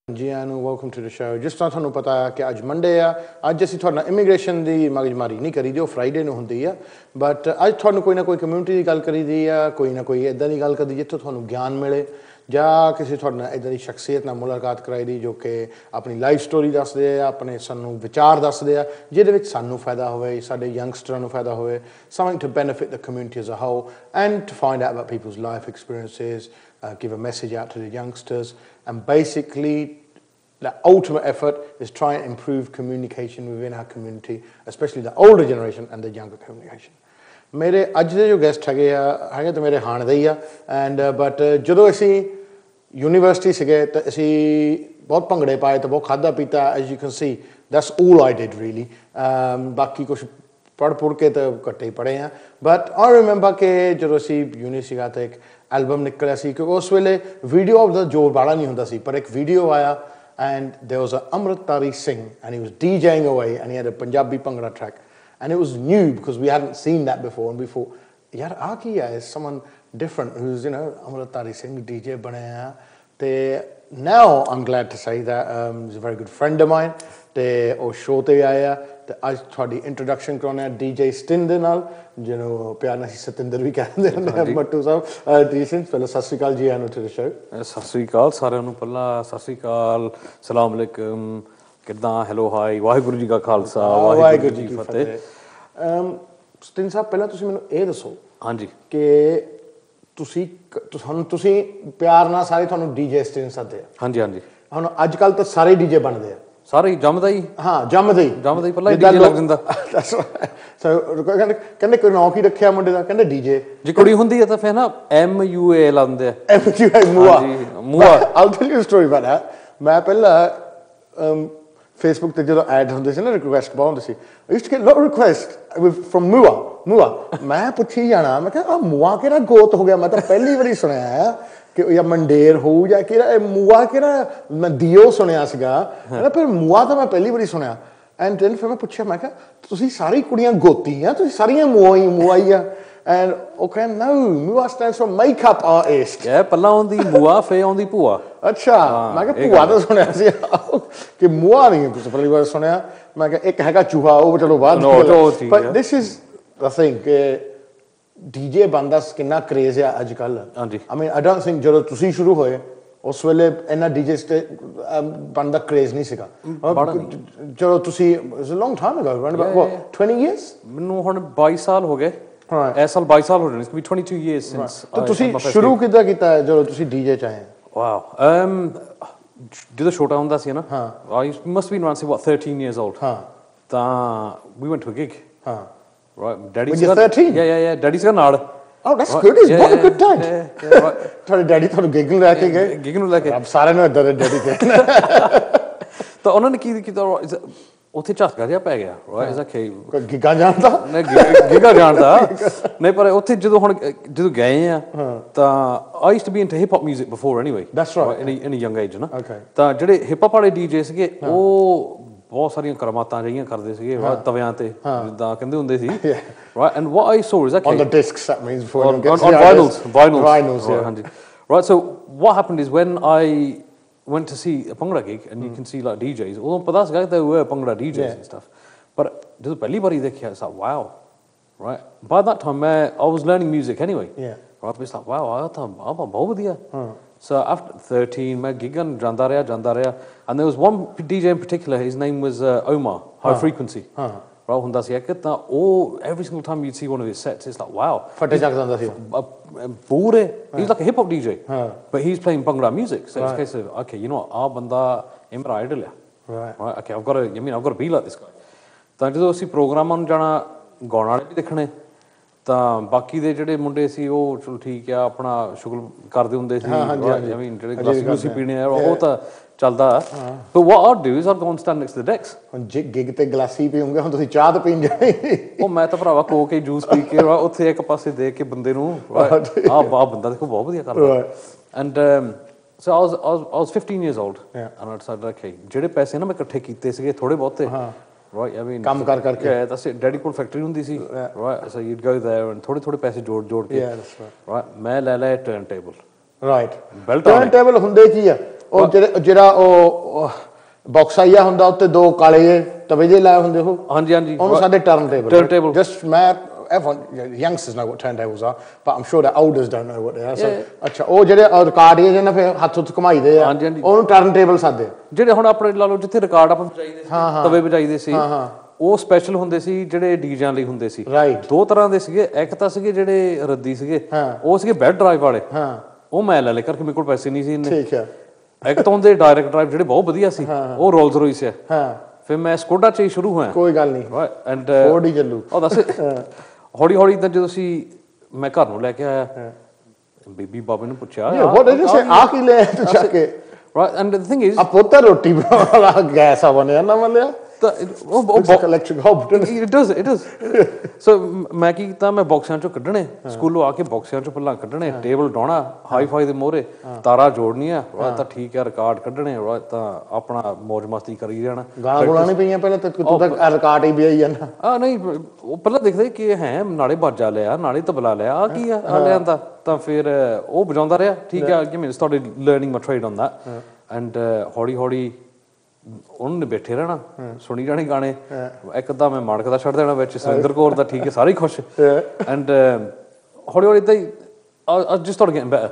जी आनू welcome to the show जिस तरह थानू पता है कि अज मंडे आ अज असीं तुहाडे नाल इमीग्रेशन दी मगजमारी नहीं करी दी वो फ्राइडे नूं हुंदी आ बट अज तुहानू कोई ना कोई कम्यूनिटी की गल करी दी आ कोई ना कोई इदां दी गल करी जित्थों तुहानू ज्ञान मिले जां किसी तुहाडे नाल इदां दी शख्सियत नाल मुलाकात कराई दी जो कि अपनी लाइफ स्टोरी दसदे आ अपने सानू विचार दसदे आ जिहदे विच सानू फायदा होवे साडे यंगस्टरां नूं फायदा होवे something to benefit the community as a whole and to find out about people's life experiences give a message out to the youngsters and basically the ultimate effort is try and improve communication within our community, especially the older generation and the younger communication. मेरे अज दे जो guest है तो मेरे हाण दे ही आ and but जो असी university सीगे तो असी बहुत भंगड़े पाए तो बहुत खादा पीता as you can see that's all I did really बाकी कुछ पढ़ पुढ़ के तो घट्टे ही पढ़े हैं बट आई रिमेंबर कि जो असी यूनी सीगा तो एक एल्बम निकलिया सी क्योंकि उस वेले वीडियो ऑफ द जोर बाला नहीं हुंदा सी पर एक वीडियो आया and there was an Amritari Singh and he was DJing away and he had a Punjabi Bhangra track and it was new because we hadn't seen that before and we thought yaar aa ki hai is someone different who's Amritari Singh DJ banaya te now I'm glad to say that he's a very good friend of mine te oh show te aaya te aj thodi introduction karona DJ Stin de naal ਜਿਹਨੂੰ ਪਿਆਰ ਨਾਲ ਸਤਿੰਦਰ ਵੀ ਕਹਿੰਦੇ ਹੁੰਦੇ ਆ ਮੱਟੂ ਸਾਹਿਬ ਡੀਸਨ ਪਹਿਲਾਂ ਸਤਿ ਸ਼੍ਰੀ ਅਕਾਲ ਜੀ ਆਨੂ to the show ਸਤਿ ਸ਼੍ਰੀ ਅਕਾਲ ਸਾਰਿਆਂ ਨੂੰ ਪਹਿਲਾਂ ਸਤਿ ਸ਼੍ਰੀ ਅਕਾਲ ਸਲਾਮ ਅਲੈਕਮ ਕਿੱਦਾਂ ਹੈਲੋ ਹਾਈ ਵਾਹਿਗੁਰੂ ਜੀ ਕਾ ਖਾਲਸਾ ਵਾਹਿਗੁਰੂ ਜੀ ਕੀ ਫਤਿਹ ਸਤਿੰਦਰ ਸਾਹਿਬ ਪਹਿਲਾਂ ਤੁਸੀਂ ਮੈਨੂੰ ਇਹ ਦੱਸੋ ਹਾਂਜੀ ਕਿ ਤੁਸੀਂ ਪਿਆਰ ਨਾਲ ਸਾਰੇ ਤੁਹਾਨੂੰ ਡੀਜੇ ਸਟਿਨ ਸੱਦਦੇ ਆ ਹਾਂਜੀ ਹਾਂਜੀ ਹੁਣ ਅੱਜ ਕੱਲ ਤਾਂ ਸਾਰੇ ਡੀਜੇ ਬਣਦੇ ਆ ਸਾਰੇ ਜੰਮਦਾ ਹੀ ਹਾਂ ਜੰਮਦਾ ਹੀ ਪਹਿਲਾਂ ਹੀ ਡੀਜੇ ਲੱਗ ਜਾਂਦਾ ਕਹਿੰਦੇ ਕੋਈ ਨਾਂ ਕੀ ਰੱਖਿਆ ਮੁੰਡੇ ਦਾ ਕਹਿੰਦੇ ਡੀਜੇ ਜੇ ਕੁੜੀ ਹੁੰਦੀ ਹੈ ਤਾਂ ਫਿਰ ਨਾ MUA ਲਾਉਂਦੇ ਆ MUA ਮੂਆ ਮੂਆ I'll tell you a story about that ਮੈਂ ਪਹਿਲਾਂ ਫੇਸਬੁੱਕ ਤੇ ਜਦੋਂ ਐਡ ਹੁੰਦੇ ਸੀ ਨਾ ਰਿਕੁਐਸਟ ਬਹੁਤ ਹੁੰਦੇ ਸੀ I used to get a lot of requests from ਮੂਆ ਮੈਂ ਪੁੱਛੀ ਜਾਣਾ ਮੈਂ ਕਿਹਾ ਆ ਮੂਆ ਕਿਹੜਾ ਗੋਤ ਹੋ ਗਿਆ ਮੈਂ ਤਾਂ ਪਹਿਲੀ ਵਾਰੀ ਸੁਣਿਆ ਕਿ ਜਾਂ ਮੰਡੇਰ ਹੋਊ ਜਾਂ ਕਿਹੜਾ ਮੂਆ ਕਿਹੜਾ ਮੈਂ ਦਿਓ ਸੁਣਿਆ ਸੀਗਾ ਫਿਰ ਮੂਆ ਤਾਂ ਮੈਂ ਪਹਿਲੀ ਵਾਰੀ ਸੁਣਿਆ ਐਂਡ ਦੈਨ ਫਿਰ ਮੈਂ ਪੁੱਛਿਆ ਮੈਂ ਕਿਹਾ ਤੁਸੀਂ ਸਾਰੀ ਕੁੜੀਆਂ ਗੋਤੀ ਆ ਤੁਸੀਂ ਸਾਰੀਆਂ ਮੂਆ ਹੀ ਆ ਐਂਡ ਉਹ ਕਹਿੰਦੇ ਨੋ ਮੂਆ ਸਟੈਂਡਸ ਫॉर ਮੇਕਅਪ ਆਰਟਿਸਟ ਪਹਿਲਾਂ ਆਉਂਦੀ ਮੂਆ ਫੇ ਆਉਂਦੀ ਭੂਆ ਅੱਛਾ ਮੈਂ ਕਿਹਾ ਭੂਆ ਤਾਂ ਸੁਣਿਆ ਸੀ ਕਿ ਮੂਆ ਨਹੀਂ ਤੁਸੀਂ ਪਹਿਲੀ ਵਾਰ ਸੁਣਿਆ ਮੈਂ ਕਿਹਾ ਇੱਕ ਹੈਗਾ ਚੂਹਾ ਉਹ ਚਲੋ ਬਾਅਦ but this is the thing ਕਿ ਡੀਜੇ ਬੰਦਾ ਕਿੰਨਾ ਕ੍ਰੇਜ਼ ਆ ਅੱਜ ਕੱਲ ਹਾਂਜੀ ਆਈ ਮੀਨ ਆਈ ਡੋਨਟ ਥਿੰਕ ਜਦੋਂ ਤੁਸੀਂ ਸ਼ੁਰੂ ਹੋਏ ਉਸ ਵੇਲੇ ਇੰਨਾ ਡੀਜੇ ਬੰਦਾ ਕ੍ਰੇਜ਼ ਨਹੀਂ ਸੀਗਾ ਜਦੋਂ ਤੁਸੀਂ it's a long time ago around about 20 years ਮੈਨੂੰ ਹੁਣ 22 ਸਾਲ ਹੋ ਗਏ ਇਸ ਸਾਲ 22 ਸਾਲ ਹੋ ਰਹੇ ਨੇ ਇਟਸ ਬੀ 22 ਇਅਰਸ ਸਿੰਸ ਤਾਂ ਤੁਸੀਂ ਸ਼ੁਰੂ ਕਿੱਦਾਂ ਕੀਤਾ ਜਦੋਂ ਤੁਸੀਂ ਡੀਜੇ ਚ ਆਏ ਵਾਓ ਜਦੋਂ ਛੋਟਾ ਹੁੰਦਾ ਸੀ ਨਾ ਹਾਂ I must be around say what 13 years old ਹਾਂ ਤਾਂ ਵੀ ਵੈਂਟ ਟੂ ਅ ਗਿਗ ਹਾਂ right daddy's got 13 yeah daddy's got ਨਾਲ oh that's good it's what a good time ਤੁਹਾਡੇ ਡੈਡੀ ਤੁਹਾਨੂੰ ਗਿਗ ਨੂੰ ਲੈ ਕੇ ਗਏ ਗਿਗ ਨੂੰ ਲੈ ਕੇ ਸਾਰਿਆਂ ਨੂੰ ਇਦਾਂ ਦੇ ਡੈਡੀ ਤੇ ਤਾਂ ਉਹਨਾਂ ਨੇ ਕੀ ਕੀਤਾ ਉੱਥੇ ਝਟਕਾ ਜਿਹਾ ਪੈ ਗਿਆ ਰਾਈਟ ਇਜ਼ ਓਕੇ ਗਿਗਾ ਜਾਣਦਾ ਨਹੀਂ ਗਿਗਾ ਜਾਣਦਾ ਨਹੀਂ ਪਰ ਉੱਥੇ ਜਦੋਂ ਗਏ ਆ ਤਾਂ I used to be into hip hop music before anyway that's right in a young age ਨਾ okay ਤਾਂ ਜਿਹੜੇ ਹਿਪ ਹੌਪ ਵਾਲੇ ਡੀਜੇ ਸੀਗੇ ਉਹ ਬਹੁਤ ਸਾਰੀਆਂ ਕਰਮਾਤਾਂ ਜਿਹੀਆਂ ਕਰਦੇ ਸੀਗੇ ਤਵਿਆਂ ਤੇ ਜਿੱਦਾਂ ਕਹਿੰਦੇ ਹੁੰਦੇ ਸੀ right and what I saw is okay on the discs that means before on vinyls yeah ਹਾਂਜੀ right so what happened is when I went to see a Bhangra gig and you can see like DJs ਉਦੋਂ ਪਤਾ ਸੀਗਾ ਕਿ there were Bhangra DJs and stuff but ਜਦੋਂ ਪਹਿਲੀ ਵਾਰੀ ਦੇਖਿਆ it's like wow right by that time I was learning music anyway right it's like wow ਆ ਤਾਂ ਬਹੁਤ ਵਧੀਆ so after 13 ਮੈਂ gigan ਜਾਂਦਾ ਰਿਹਾ and there was one DJ in particular his name was Omar High Frequency right ਹੁੰਦਾ ਸੀ ਕਿ ਤਾਂ ਉਹ every single time you'd see one of his sets it's like wow ਫਟੇ ਚੱਕ ਜਾਂਦਾ ਸੀ ਪੂਰੇ he's like a hip hop DJ but he's playing Bhangra music so it's a case of okay you know what ਆ ਬੰਦਾ ਇਹ ਮੇਰਾ Idol ਆ right okay I've got to be like this guy ਤਾਂ ਜਦੋਂ ਅਸੀਂ ਪ੍ਰੋਗਰਾਮਾਂ ਨੂੰ ਜਾਣਾ ਗਾਉਣ ਵਾਲੇ ਵੀ ਦੇਖਣੇ ਤਾਂ ਬਾਕੀ ਦੇ ਜਿਹੜੇ ਮੁੰਡੇ ਸੀ ਉਹ ਚਲੋ ਠੀਕ ਆ ਆਪਣਾ ਸ਼ੁਗਲ ਕਰਦੇ ਹੁੰਦੇ ਸੀ I mean ਜਿਹੜੇ ਗਲਾਸੀ ਪੀਣੇ ਆ ਉਹ ਤਾਂ ਚੱਲਦਾ but what I'd do is I'd go and stand next to the decks ਹੁਣ ਗਿਗ ਤੇ ਗਲਾਸੀ ਪੀਉਂਗੇ ਹੁਣ ਤੁਸੀਂ ਚਾਹ ਤਾਂ ਪੀਣ ਜਾਣੀ ਉਹ ਮੈਂ ਤਾਂ ਭਰਾਵਾ ਕੋਕ ਹੀ ਜੂਸ ਪੀ ਕੇ ਉੱਥੇ ਇੱਕ ਪਾਸੇ ਦੇਖ ਕੇ ਬੰਦੇ ਨੂੰ ਆਹ ਬੰਦਾ ਦੇਖੋ ਬਹੁਤ ਵਧੀਆ ਕਰਦਾ and so I was 15 years old and I decided okay ਜਿਹੜੇ ਪੈਸੇ ਨਾ ਮੈਂ ਇਕੱਠੇ ਕੀਤੇ ਸੀਗੇ ਥੋੜੇ ਬਹੁਤੇ right I mean ਕੰਮ ਕਰਕੇ yeah that's it ਡੈਡੀ ਕੋਲ ਫੈਕਟਰੀ ਹੁੰਦੀ ਸੀ right so you'd go there and ਥੋੜੇ ਪੈਸੇ ਜੋੜ ਕੇ right ਮੈਂ ਲੈ ਲਿਆ turn table right turn table ਹੁੰਦੇ ਕੀ ਆ ਉਹ ਜਿਹੜਾ ਉਹ ਬਾਕਸ ਆਇਆ ਹੁੰਦਾ ਉੱਤੇ ਦੋ ਕਾਲੇ ਜਿਹੇ ਤਵੇ ਜਿਹੇ ਲਾਏ ਹੁੰਦੇ ਉਹ ਹਾਂਜੀ ਹਾਂਜੀ ਉਹਨੂੰ ਸਾਡੇ ਟਰਨ ਟੇਬਲ ਜਸਟ ਮੈਂ everyone, youngsters know what turntables are, but I'm sure the elders don't know what they are. So, ਅੱਛਾ ਉਹ ਜਿਹੜੇ ਰਿਕਾਰਡ ਜਿਹੇ ਨਾ ਫਿਰ ਹੱਥ ਉੱਤੇ ਘੁਮਾਈਦੇ ਆ ਉਹਨੂੰ ਟਰਨ ਟੇਬਲ ਸਾਦੇ ਜਿਹੜੇ ਹੁਣ ਆਪਣੇ ਲਾ ਲਓ ਜਿੱਥੇ ਰਿਕਾਰਡ ਆਪਾਂ ਵਜਾਈਦੇ ਸੀ ਤਵੇ ਵਜਾਈਦੇ ਸੀ ਉਹ ਸਪੈਸ਼ਲ ਹੁੰਦੇ ਸੀ ਜਿਹੜੇ ਡੀਜਾਂ ਲਈ ਹੁੰਦੇ ਸੀ ਦੋ ਤਰ੍ਹਾਂ ਦੇ ਸੀਗੇ ਇੱਕ ਤਾਂ ਸੀਗੇ ਜਿਹੜੇ ਰੱਦੀ ਸੀਗੇ ਉਹ ਸੀਗੇ ਬੈਡ ਡਰਾਈਵ ਵਾਲੇ ਉਹ ਮੈਂ ਲੈ ਕਰਕੇ ਮੇਰੇ ਕੋਲ ਪੈਸੇ ਨਹੀਂ ਸੀ ਇੰਨੇ ਠੀਕ ਹੈ ਇੱਕ ਤਾਂ ਹੁੰਦੇ ਡਾਇਰੈਕਟ ਡਰਾਈਵ ਜਿਹੜੇ ਬਹੁਤ ਵਧੀਆ ਸੀ ਉਹ ਰੋਲਸ ਰੋਇਸ ਹੈ ਫਿਰ ਮੈਂ ਸਕੋਡਾ ਚ ਹੀ ਸ਼ੁਰੂ ਹੋਇਆ ਕੋਈ ਗੱਲ ਨਹੀਂ ਐਂਡ ਫੋਰਡ ਹੀ ਚੱਲੂ ਉਹ ਦੱਸ ਹੌਲੀ ਹੌਲੀ ਤਾਂ ਜਦੋਂ ਅਸੀਂ ਮੈਂ ਘਰ ਨੂੰ ਲੈ ਕੇ ਆਇਆ ਬੀਬੀ ਬਾਬੇ ਨੂੰ ਪੁੱਛਿਆ ਆ ਕੀ ਲੈ ਤੂੰ ਚੱਕ ਕੇ right and the thing is ਆ ਪੁੱਤਰ ਰੋਟੀ ਬਣਾਉਣ ਵਾਲਾ ਗੈਸ ਆ ਬਣਿਆ ਨਾ ਮੱਲਿਆ electric hob it does so ਮੈਂ ਕੀ ਕੀਤਾ ਮੈਂ ਬਾਕਸਾਂ ਚੋਂ ਕੱਢਣੇ ਸਕੂਲੋਂ ਆ ਕੇ ਬਾਕਸਾਂ ਚੋਂ ਪੱਲਾਂ ਕੱਢਣੇ ਟੇਬਲ ਡਾਉਣਾ ਹਾਈ ਫਾਈ ਦੇ ਮੋਹਰੇ ਤਾਰਾਂ ਜੋੜਨੀਆਂ ਤਾਂ ਠੀਕ ਹੈ ਰਿਕਾਰਡ ਕੱਢਣੇ ਤਾਂ ਆਪਣਾ ਮौज ਮਸਤੀ ਕਰੀ ਜਾਣਾ ਗਾਲਾਂ ਗੁਲਾਂ ਨਹੀਂ ਪਈਆਂ ਪਹਿਲਾਂ ਤੂੰ ਤਾਂ ਰਿਕਾਰਡ ਹੀ ਵਿਆਈ ਜਾਂਦਾ ਆ ਨਹੀਂ ਉਹ ਪਹਿਲਾਂ ਦੇਖਦੇ ਕਿ ਹੈ ਨਾਲੇ ਬਾਜਾ ਲਿਆ ਨਾਲੇ ਤਬਲਾ ਲਿਆ ਆ ਕੀ ਆ ਲਿਆਂਦਾ ਤਾਂ ਫਿਰ ਉਹ ਵਜਾਉਂਦਾ ਰਿਹਾ ਠੀਕ ਹੈ ਕਿ ਮੈਂ started learning my trade on that and ਹੌਲੀ ਹੌਲੀ ਉਹਨਾਂ ਨੇ ਬੈਠੇ ਰਹਿਣਾ ਸੁਣੀ ਜਾਣੇ ਗਾਣੇ ਇੱਕ ਤਾਂ ਮੈਂ ਮਾੜਕ ਦਾ ਛੱਡ ਦੇਣਾ ਵਿੱਚ ਸੁਰਿੰਦਰ ਕੌਰ ਦਾ ਠੀਕ ਹੈ ਸਾਰੇ ਖੁਸ਼ ਐਂਡ ਹੌਲੀ ਹੌਲੀ ਇਦਾਂ ਹੀ just started getting better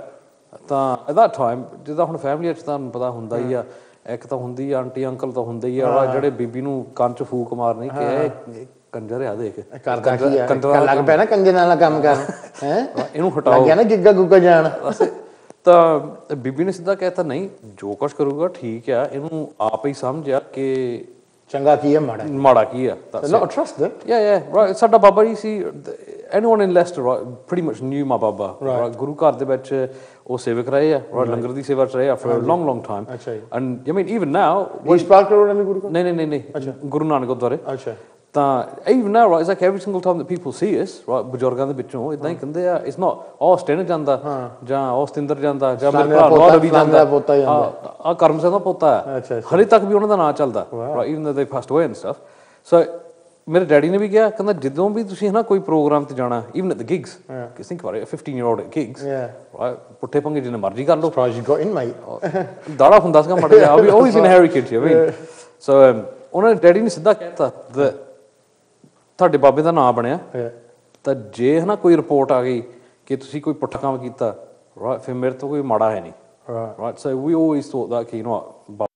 ਤਾਂ at that time ਜਿੱਦਾਂ ਹੁਣ ਫੈਮਿਲੀ ਵਿੱਚ ਤੁਹਾਨੂੰ ਪਤਾ ਹੁੰਦਾ ਹੀ ਆ ਇੱਕ ਤਾਂ ਹੁੰਦੀ ਆ ਆਂਟੀ ਅੰਕਲ ਤਾਂ ਹੁੰਦੇ ਹੀ ਆ ਜਿਹੜੇ ਬੀਬੀ ਨੂੰ ਕੰਨ ਚ ਫੂਕ ਮਾਰਨੀ ਕਿ ਇਹ ਕੰਜਰ ਆ ਦੇਖ ਕਰਦਾ ਕੀ ਆ ਲੱਗ ਪਿਆ ਨਾ ਕੰਜਰ ਨਾਲ ਕੰਮ ਕਰਨ ਹੈ ਇਹਨੂੰ ਹਟਾਓ ਨਾ ਗਿੱਗਾ ਗੁੱਗਾ ਜਾਣ ਤਾਂ ਬੀਬੀ ਨੇ ਸਿੱਧਾ ਕਹਿਤਾ ਨਹੀਂ ਜੋ ਕੁਛ ਕਰੂਗਾ ਠੀਕ ਆ ਇਹਨੂੰ ਆਪ ਹੀ ਸਮਝਿਆ ਕਿ ਚੰਗਾ ਕੀ ਹੈ ਮਾੜਾ ਕੀ ਆ not trust them yeah right ਸਾਡਾ ਬਾਬਾ ਜੀ ਸੀ anyone in Leicester pretty much knew my baba ਗੁਰੂ ਘਰ ਦੇ ਵਿੱਚ ਉਹ ਸੇਵਕ ਰਹੇ ਆ ਲੰਗਰ ਦੀ ਸੇਵਾ ਚ ਰਹੇ ਆ for a long time and I mean even now ਇਸ ਪਾਰਕ ਰੋਡ ਨੇ ਗੁਰੂ ਨਹੀਂ ਗੁਰੂ ਨਾਨਕ ਗੁਰਦੁਆਰੇ ਅੱਛਾ ਤਾਂ even now right it's like every single time that people see us right ਬਜ਼ੁਰਗਾਂ ਦੇ ਵਿੱਚੋਂ ਇਦਾਂ ਹੀ ਕਹਿੰਦੇ ਆ it's not ਉਹ ਸਟਿਨ ਜਾਂਦਾ ਜਾਂ ਉਹ ਸਤਿੰਦਰ ਜਾਂਦਾ ਜਾਂ ਮੇਰੇ ਭਰਾ ਨੌ ਰਵੀ ਜਾਂਦਾ ਆ ਕਰਮ ਸਿੰਘ ਦਾ ਪੋਤਾ ਹੈ ਹਲੇ ਤੱਕ ਵੀ ਉਹਨਾਂ ਦਾ ਨਾਂ ਚੱਲਦਾ right even though they passed away and stuff so ਮੇਰੇ ਡੈਡੀ ਨੇ ਵੀ ਕਿਹਾ ਕਹਿੰਦਾ ਜਦੋਂ ਵੀ ਤੁਸੀਂ ਹਨਾ ਕੋਈ ਪ੍ਰੋਗਰਾਮ ਤੇ ਜਾਣਾ even at the gigs think about it a 15-year-old at gigs right ਪੁੱਠੇ ਪੰਗੇ ਜਿੰਨੇ ਮਰਜ਼ੀ ਕਰ ਲਓ surprised you got in mate ਦਾੜਾ ਹੁੰਦਾ ਸੀਗਾ ਮੜ ਗਿਆ ਵੀ always been a hairy kid I mean so ਉਹਨਾਂ ਨੇ ਡੈਡੀ ਨੇ ਸਿੱਧਾ ਕਹਿਤਾ ਤੁਹਾਡੇ ਬਾਬੇ ਦਾ ਨਾਂ ਬਣਿਆ ਤਾਂ ਜੇ ਹਨਾ ਕੋਈ ਰਿਪੋਰਟ ਆ ਗਈ ਕਿ ਤੁਸੀਂ ਕੋਈ ਪੁੱਠਾ ਕੰਮ ਕੀਤਾ ਰਾਈਟ ਫਿਰ ਮੇਰੇ ਤੋਂ ਕੋਈ ਮਾੜਾ ਹੈ ਨਹੀਂ right so we always thought that ਕਿ ਯੂ ਨੋ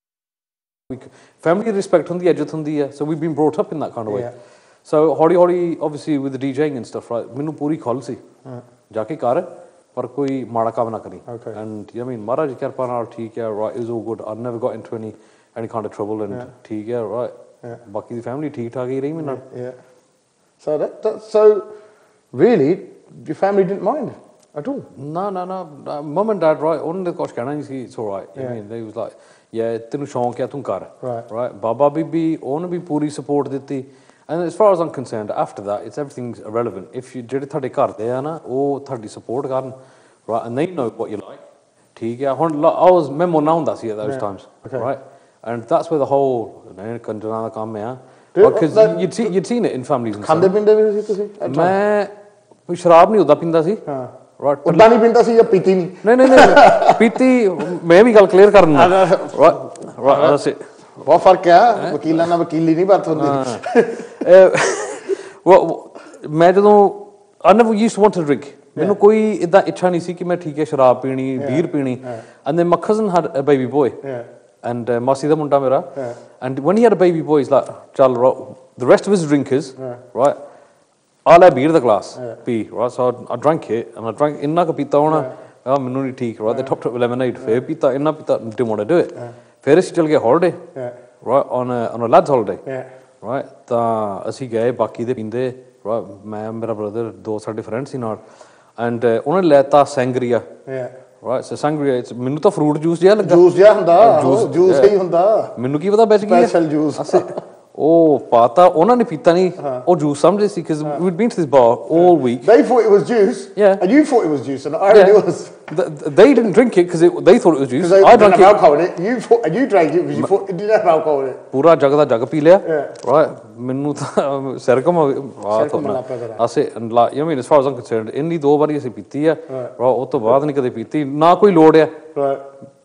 family respect ਹੁੰਦੀ ਇੱਜ਼ਤ ਹੁੰਦੀ ਹੈ so we've been brought up in that kind of way so ਹੌਲੀ ਹੌਲੀ obviously with the DJing and stuff right ਮੈਨੂੰ ਪੂਰੀ ਖੁੱਲ੍ਹ ਸੀ ਜਾ ਕੇ ਕਰ ਪਰ ਕੋਈ ਮਾੜਾ ਕੰਮ ਨਾ ਕਰੀ and I mean ਮਹਾਰਾਜ ਦੀ ਕਿਰਪਾ ਨਾਲ ਠੀਕ ਹੈ right it was all good I never got into any kind of trouble and ਠੀਕ ਹੈ right ਬਾਕੀ ਦੀ ਫੈਮਿਲੀ ਠੀਕ ਠਾਕ ਹੀ ਰਹੀ ਮੇਰੇ ਨਾਲ so really your family didn't mind at all no mum and dad right ਉਹਨਾਂ ਨੇ ਕੁਛ ਕਹਿਣਾ ਨਹੀਂ ਸੀ it's all right I mean they was like yeah ਤੈਨੂੰ ਸ਼ੌਂਕ ਆ ਤੂੰ ਕਰ right ਬਾਬਾ ਬੀਬੀ ਉਹਨੂੰ ਵੀ ਪੂਰੀ ਸਪੋਰਟ ਦਿੱਤੀ and as far as I'm concerned after that it's everything's irrelevant if you ਜਿਹੜੇ ਤੁਹਾਡੇ ਘਰ ਦੇ ਆ ਨਾ ਉਹ ਤੁਹਾਡੀ ਸਪੋਰਟ ਕਰਨ right and they know what you like ਠੀਕ ਆ ਹੁਣ ਮੈਂ ਮੋਨਾ ਹੁੰਦਾ ਸੀ at those times right and that's where the whole ਕੰਜਰਾਂ ਦਾ ਕੰਮ ਆ because you'd seen it in families and ਖਾਂਦੇ ਪੀਂਦੇ ਵੀ ਸੀ ਤੁਸੀਂ ਮੈਂ ਕੋਈ ਸ਼ਰਾਬ ਨਹੀਂ ਉਦਾਂ ਪੀਂਦਾ ਸੀ ਉਦਾਂ ਨਹੀਂ ਪੀਂਦਾ ਸੀ ਜਾਂ ਪੀਤੀ ਨਹੀਂ ਪੀਤੀ ਮੈਂ ਵੀ ਗੱਲ ਕਲੀਅਰ ਕਰਨਾ ਰਾਈਟ ਬਹੁਤ ਫਰਕ ਆ ਵਕੀਲਾਂ ਨਾਲ ਵਕੀਲੀ ਨਹੀਂ ਬਾਤ ਹੁੰਦੀ ਮੈਂ ਜਦੋਂ I never used to want to drink ਮੈਨੂੰ ਕੋਈ ਇਦਾਂ ਇੱਛਾ ਨਹੀਂ ਸੀ ਕਿ ਮੈਂ ਠੀਕ ਹੈ ਸ਼ਰਾਬ ਪੀਣੀ ਬੀਅਰ ਪੀਣੀ and then my cousin had a baby boy and ਮਾਸੀ ਦਾ ਮੁੰਡਾ ਮੇਰਾ and when he had a baby boy he's like ਚੱਲ the rest of us drinkers right I'll have beer the glass pee right so I drank it and I drank ਇੰਨਾ ਕੁ ਪੀਤਾ ਹੋਣਾ ਮੈਨੂੰ ਨਹੀਂ ਠੀਕ right they topped it with lemonade ਫੇਰ ਪੀਤਾ ਇੰਨਾ ਪੀਤਾ didn't want to do it ਫੇਰ ਅਸੀਂ ਚੱਲ ਗਏ holiday right on a lads holiday right ਤਾਂ ਅਸੀਂ ਗਏ ਬਾਕੀ ਦੇ ਪੀਂਦੇ right ਮੈਂ ਮੇਰਾ ਬ੍ਰਦਰ ਦੋ ਸਾਡੇ ਫਰੈਂਡ ਸੀ ਨਾਲ and ਉਹਨਾਂ ਨੇ ਲੈਤਾ ਸੈਂਗਰੀਆ right so sangria it's ਮੈਨੂੰ ਤਾਂ ਫਰੂਟ ਜੂਸ ਜਿਹਾ ਲੱਗਾ ਜੂਸ ਜਿਹਾ ਹੁੰਦਾ ਜੂਸ ਹੀ ਹੁੰਦਾ ਮੈਨੂੰ ਕੀ ਪਤਾ ਵਿੱਚ ਕੀ ਹੈ ਸਪੈਸ਼ਲ ਜੂਸ ਉਹ ਪਾਤਾ ਉਹਨਾਂ ਨੇ ਪੀਤਾ ਨਹੀਂ ਉਹ ਜੂਸ ਸਮਝੇ ਸੀ because we'd been to this bar all week they thought it was juice and you thought it was juice and I really was they didn't drink it because they thought it was juice I drank alcohol in it you drank it because you thought it didn't have alcohol in it ਪੂਰਾ ਜੱਗ ਦਾ ਜੱਗ ਪੀ ਲਿਆ right ਮੈਨੂੰ ਤਾਂ ਸਿਰ ਘੁੰਮ ਅਸੀਂ I mean as far as I'm concerned ਇੰਨੀ ਦੋ ਵਾਰੀ ਅਸੀਂ ਪੀਤੀ ਆ ਉਹ ਤੋਂ ਬਾਅਦ ਨਹੀਂ ਕਦੇ ਪੀਤੀ ਨਾ ਕੋਈ ਲੋੜ ਆ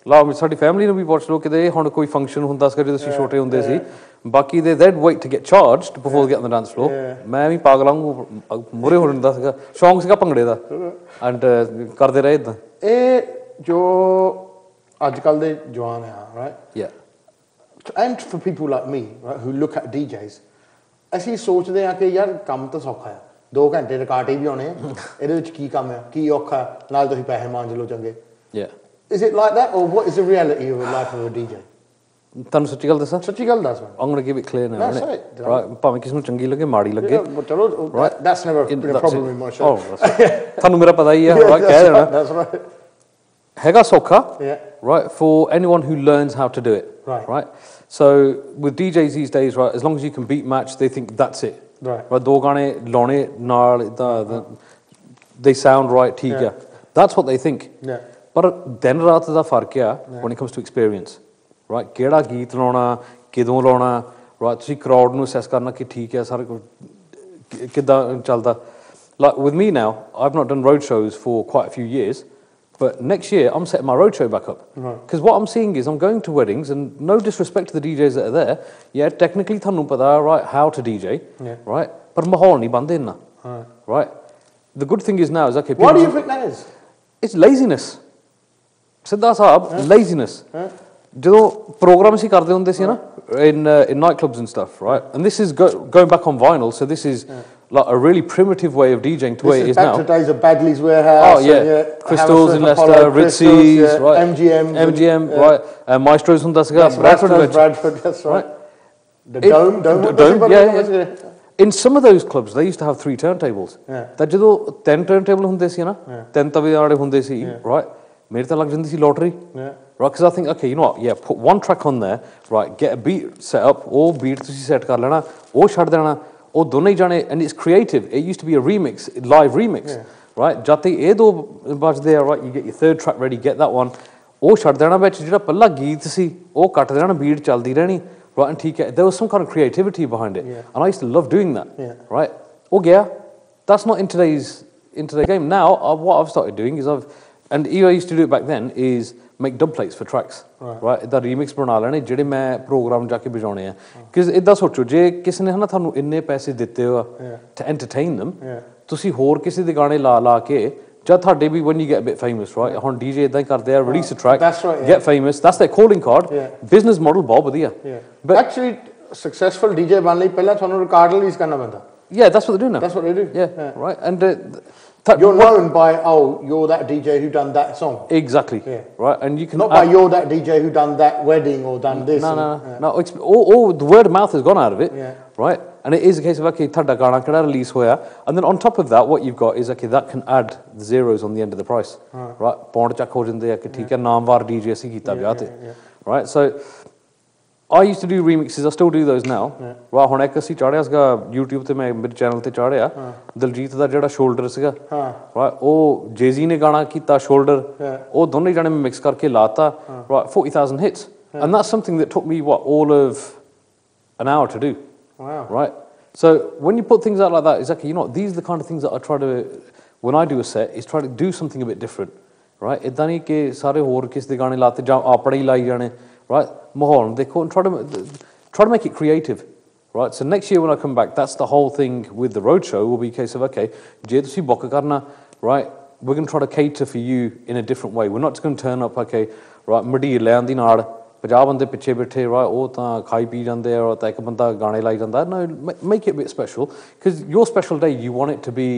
ਲਾ ਸਾਡੀ ਫੈਮਿਲੀ ਨੂੰ ਵੀ ਪੁੱਛ ਲਓ ਕਿਤੇ ਹੁਣ ਕੋਈ ਫੰਕਸ਼ਨ ਹੁੰਦਾ ਸੀ ਜਦੋਂ ਅਸੀਂ ਛੋਟੇ ਹੁੰਦੇ ਸੀ ਬਾਕੀ ਦੇ they'd wait to get charged before they get on the dance floor ਮੈਂ ਵੀ ਪਾਗਲਾਂ ਨੂੰ ਮੂਹਰੇ ਹੋ ਜਾਂਦਾ ਸੀਗਾ ਸ਼ੌਂਕ ਸੀਗਾ ਭੰਗੜੇ ਦਾ ਐਂਡ ਕਰਦੇ ਰਹੇ ਇਦਾਂ ਇਹ ਜੋ ਅੱਜ ਕੱਲ ਦੇ ਜਵਾਨ ਆ right and for people like me right who look at DJs ਅਸੀਂ ਸੋਚਦੇ ਆ ਕਿ ਯਾਰ ਕੰਮ ਤਾਂ ਸੌਖਾ ਆ 2 ਘੰਟੇ ਰਿਕਾਰਡ ਹੀ ਵੀ ਆਉਣੇ ਆ ਇਹਦੇ ਵਿੱਚ ਕੀ ਕੰਮ ਆ ਕੀ ਔਖਾ ਨਾਲ ਤੁਸੀਂ ਪੈਸੇ ਮਾਂਜ ਲਓ ਚੰਗੇ is it like that or what is the reality of the life of a DJ ਤੁਹਾਨੂੰ ਸੱਚੀ ਗੱਲ ਦੱਸਾਂ ਸੱਚੀ ਗੱਲ ਦੱਸ I'm going to give it clear now right ਭਾਵੇਂ ਕਿਸ ਨੂੰ ਚੰਗੀ ਲੱਗੇ ਮਾੜੀ ਲੱਗੇ ਚਲੋ that's never been a problem in my show ਤੁਹਾਨੂੰ ਮੇਰਾ ਪਤਾ ਹੀ ਆ ਕਹਿ ਦੇਣਾ that's right ਹੈਗਾ ਸੌਖਾ right for anyone who learns how to do it right so with DJs these days right as long as you can beat match they think that's it right ਦੋ ਗਾਣੇ ਲਾਉਣੇ ਨਾਲ they sound right ਠੀਕ ਆ that's what they think ਪਰ ਦਿਨ ਰਾਤ ਦਾ ਫਰਕ ਆ when it comes to experience right ਕਿਹੜਾ ਗੀਤ ਲਾਉਣਾ ਕਿਦੋਂ ਲਾਉਣਾ right ਤੁਸੀਂ ਕਰਾਊਡ ਨੂੰ ਅਸੈਸ ਕਰਨਾ ਕਿ ਠੀਕ ਹੈ ਸਾਰਾ ਕੁਝ ਕਿੱਦਾਂ ਚੱਲਦਾ like with me now I've not done road shows for quite a few years but next year I'm setting my road show back up because what I'm seeing is I'm going to weddings and no disrespect to the DJs that are there yeah technically ਤੁਹਾਨੂੰ ਪਤਾ right how to DJ right ਪਰ ਮਾਹੌਲ ਨਹੀਂ ਬਣਦੇ ਇੰਨਾ right the good thing is now is okay what do you think that is it's laziness ਸਿੱਧਾ ਸਾਹਿਬ laziness ਜਦੋਂ program ਅਸੀਂ ਕਰਦੇ ਹੁੰਦੇ ਸੀ ਨਾ in nightclubs and stuff right and this is going back on vinyl so this is like a really primitive way of DJing to where it is now. Back to days of Bagley's Warehouse. Oh yeah, Crystals in Leicester, Ritzies, right? MGM, right? Maestro's hunda siga. Bradford, that's right. The Dome. Yeah. In some of those clubs, they used to have 3 turntables. That ਜਦੋਂ 10 turntable ਹੁੰਦੇ ਸੀ ਨਾ 10 ਤਵੇ ਵਾਲੇ ਹੁੰਦੇ ਸੀ, right? ਮੇਰੇ ਤਾਂ ਲੱਗ ਜਾਂਦੀ ਸੀ lottery. Right, because I think, okay, you know what? Yeah, put one track on there, right? Get a beat set up. ਉਹ beat ਤੁਸੀਂ set ਕਰ ਲੈਣਾ, ਉਹ ਛੱਡ ਦੇਣਾ. ਉਹ ਦੋਨੇ ਹੀ ਜਾਣੇ and it's creative. It used to be a remix, live remix, right? ਜਦ ਤੱਕ ਇਹ ਦੋ ਵੱਜਦੇ ਆ, right? You get your third track ready, get that one. ਉਹ ਛੱਡ ਦੇਣਾ ਵਿੱਚ ਜਿਹੜਾ ਪਹਿਲਾ ਗੀਤ ਸੀ, ਉਹ ਕੱਟ ਦੇਣਾ, beat ਚੱਲਦੀ ਰਹਿਣੀ, right? And ਠੀਕ ਹੈ, there was some kind of creativity behind it, and I used to love doing that, right? ਉਹ ਗਿਆ. That's not in today's game. Now, what I've started doing is and I used to do it back then is make dub plates for tracks, right? ਇਹਦਾ remix ਬਣਾ ਲੈਣੇ ਜਿਹੜੇ ਮੈਂ programme ਜਾ ਕੇ ਵਜਾਉਣੇ ਆ ਕਿ ਇਦਾਂ ਸੋਚੋ ਜੇ ਕਿਸੇ ਨੇ ਹਨਾ ਤੁਹਾਨੂੰ ਇੰਨੇ ਪੈਸੇ ਦਿੱਤੇ ਹੋ to entertain them ਤੁਸੀਂ ਹੋਰ ਕਿਸੇ ਦੇ ਗਾਣੇ ਲਾ ਕੇ ਜਦ ਤੁਹਾਡੇ ਵੀ when you get a bit famous right ਹੁਣ DJ ਇਦਾਂ ਹੀ ਕਰਦੇ ਆ release a track get famous that's their calling card business model ਬਹੁਤ ਵਧੀਆ but actually successful DJ ਬਣ ਲਈ ਪਹਿਲਾਂ ਤੁਹਾਨੂੰ ਰਿਕਾਰਡ ਰਿਲੀਜ਼ ਕਰਨਾ ਪੈਂਦਾ yeah that's what they do now that's what they do yeah right and you're known by you're that DJ who done that song exactly right and you can not by you're that DJ who done that wedding or done this no it's all the word of mouth has gone out of it right and it is a case of okay thada gana keda release hoya and then on top of that what you've got is okay that can add the zeros on the end of the price right pound chak ho jande a ki theek hai naamwar DJ ਅਸੀਂ ਕੀਤਾ ਵਿਆਹ ਤੇ right so I used to do remixes I still do those now right ਹੁਣ ਇੱਕ ਅਸੀਂ ਚਾੜਿਆ ਸੀਗਾ YouTube ਤੇ ਮੈਂ ਮੇਰੇ ਚੈਨਲ ਤੇ ਚਾੜਿਆ ਦਲਜੀਤ ਦਾ ਜਿਹੜਾ ਸ਼ੋਲਡਰ ਸੀਗਾ right ਉਹ ਜੇਜ਼ੀ ਨੇ ਗਾਣਾ ਕੀਤਾ ਸ਼ੋਲਡਰ ਉਹ ਦੋਨੇ ਜਾਣੇ ਮਿਕਸ ਕਰਕੇ ਲਾਤਾ right 40,000 hits and that's something that took me all of an hour to do right so when you put things out like that it's like you know these are the kind of things that I try to when I do a set is try to do something a bit different right ਇਦਾਂ ਨਹੀਂ ਕਿ ਸਾਰੇ ਹੋਰ ਕਿਸ ਦੇ ਗਾਣੇ ਲਾਤੇ ਜਾਂ ਆਪਣੇ ਹੀ ਲਾਈ ਜਾਣੇ right mahal they call and try to make it creative right so next year when I come back that's the whole thing with the road show will be a case of okay je tusi book karna right we're going to try to cater for you in a different way we're not just going to turn up okay right madi lean di naal 50 ਬੰਦੇ ਪਿੱਛੇ ਬੈਠੇ right ਉਹ ਤਾਂ ਖਾਈ ਪੀ ਜਾਂਦੇ ਆ ਤਾਂ ਇੱਕ ਬੰਦਾ ਗਾਣੇ ਲਾਈ ਜਾਂਦਾ no make it a bit special because your special day you want it to be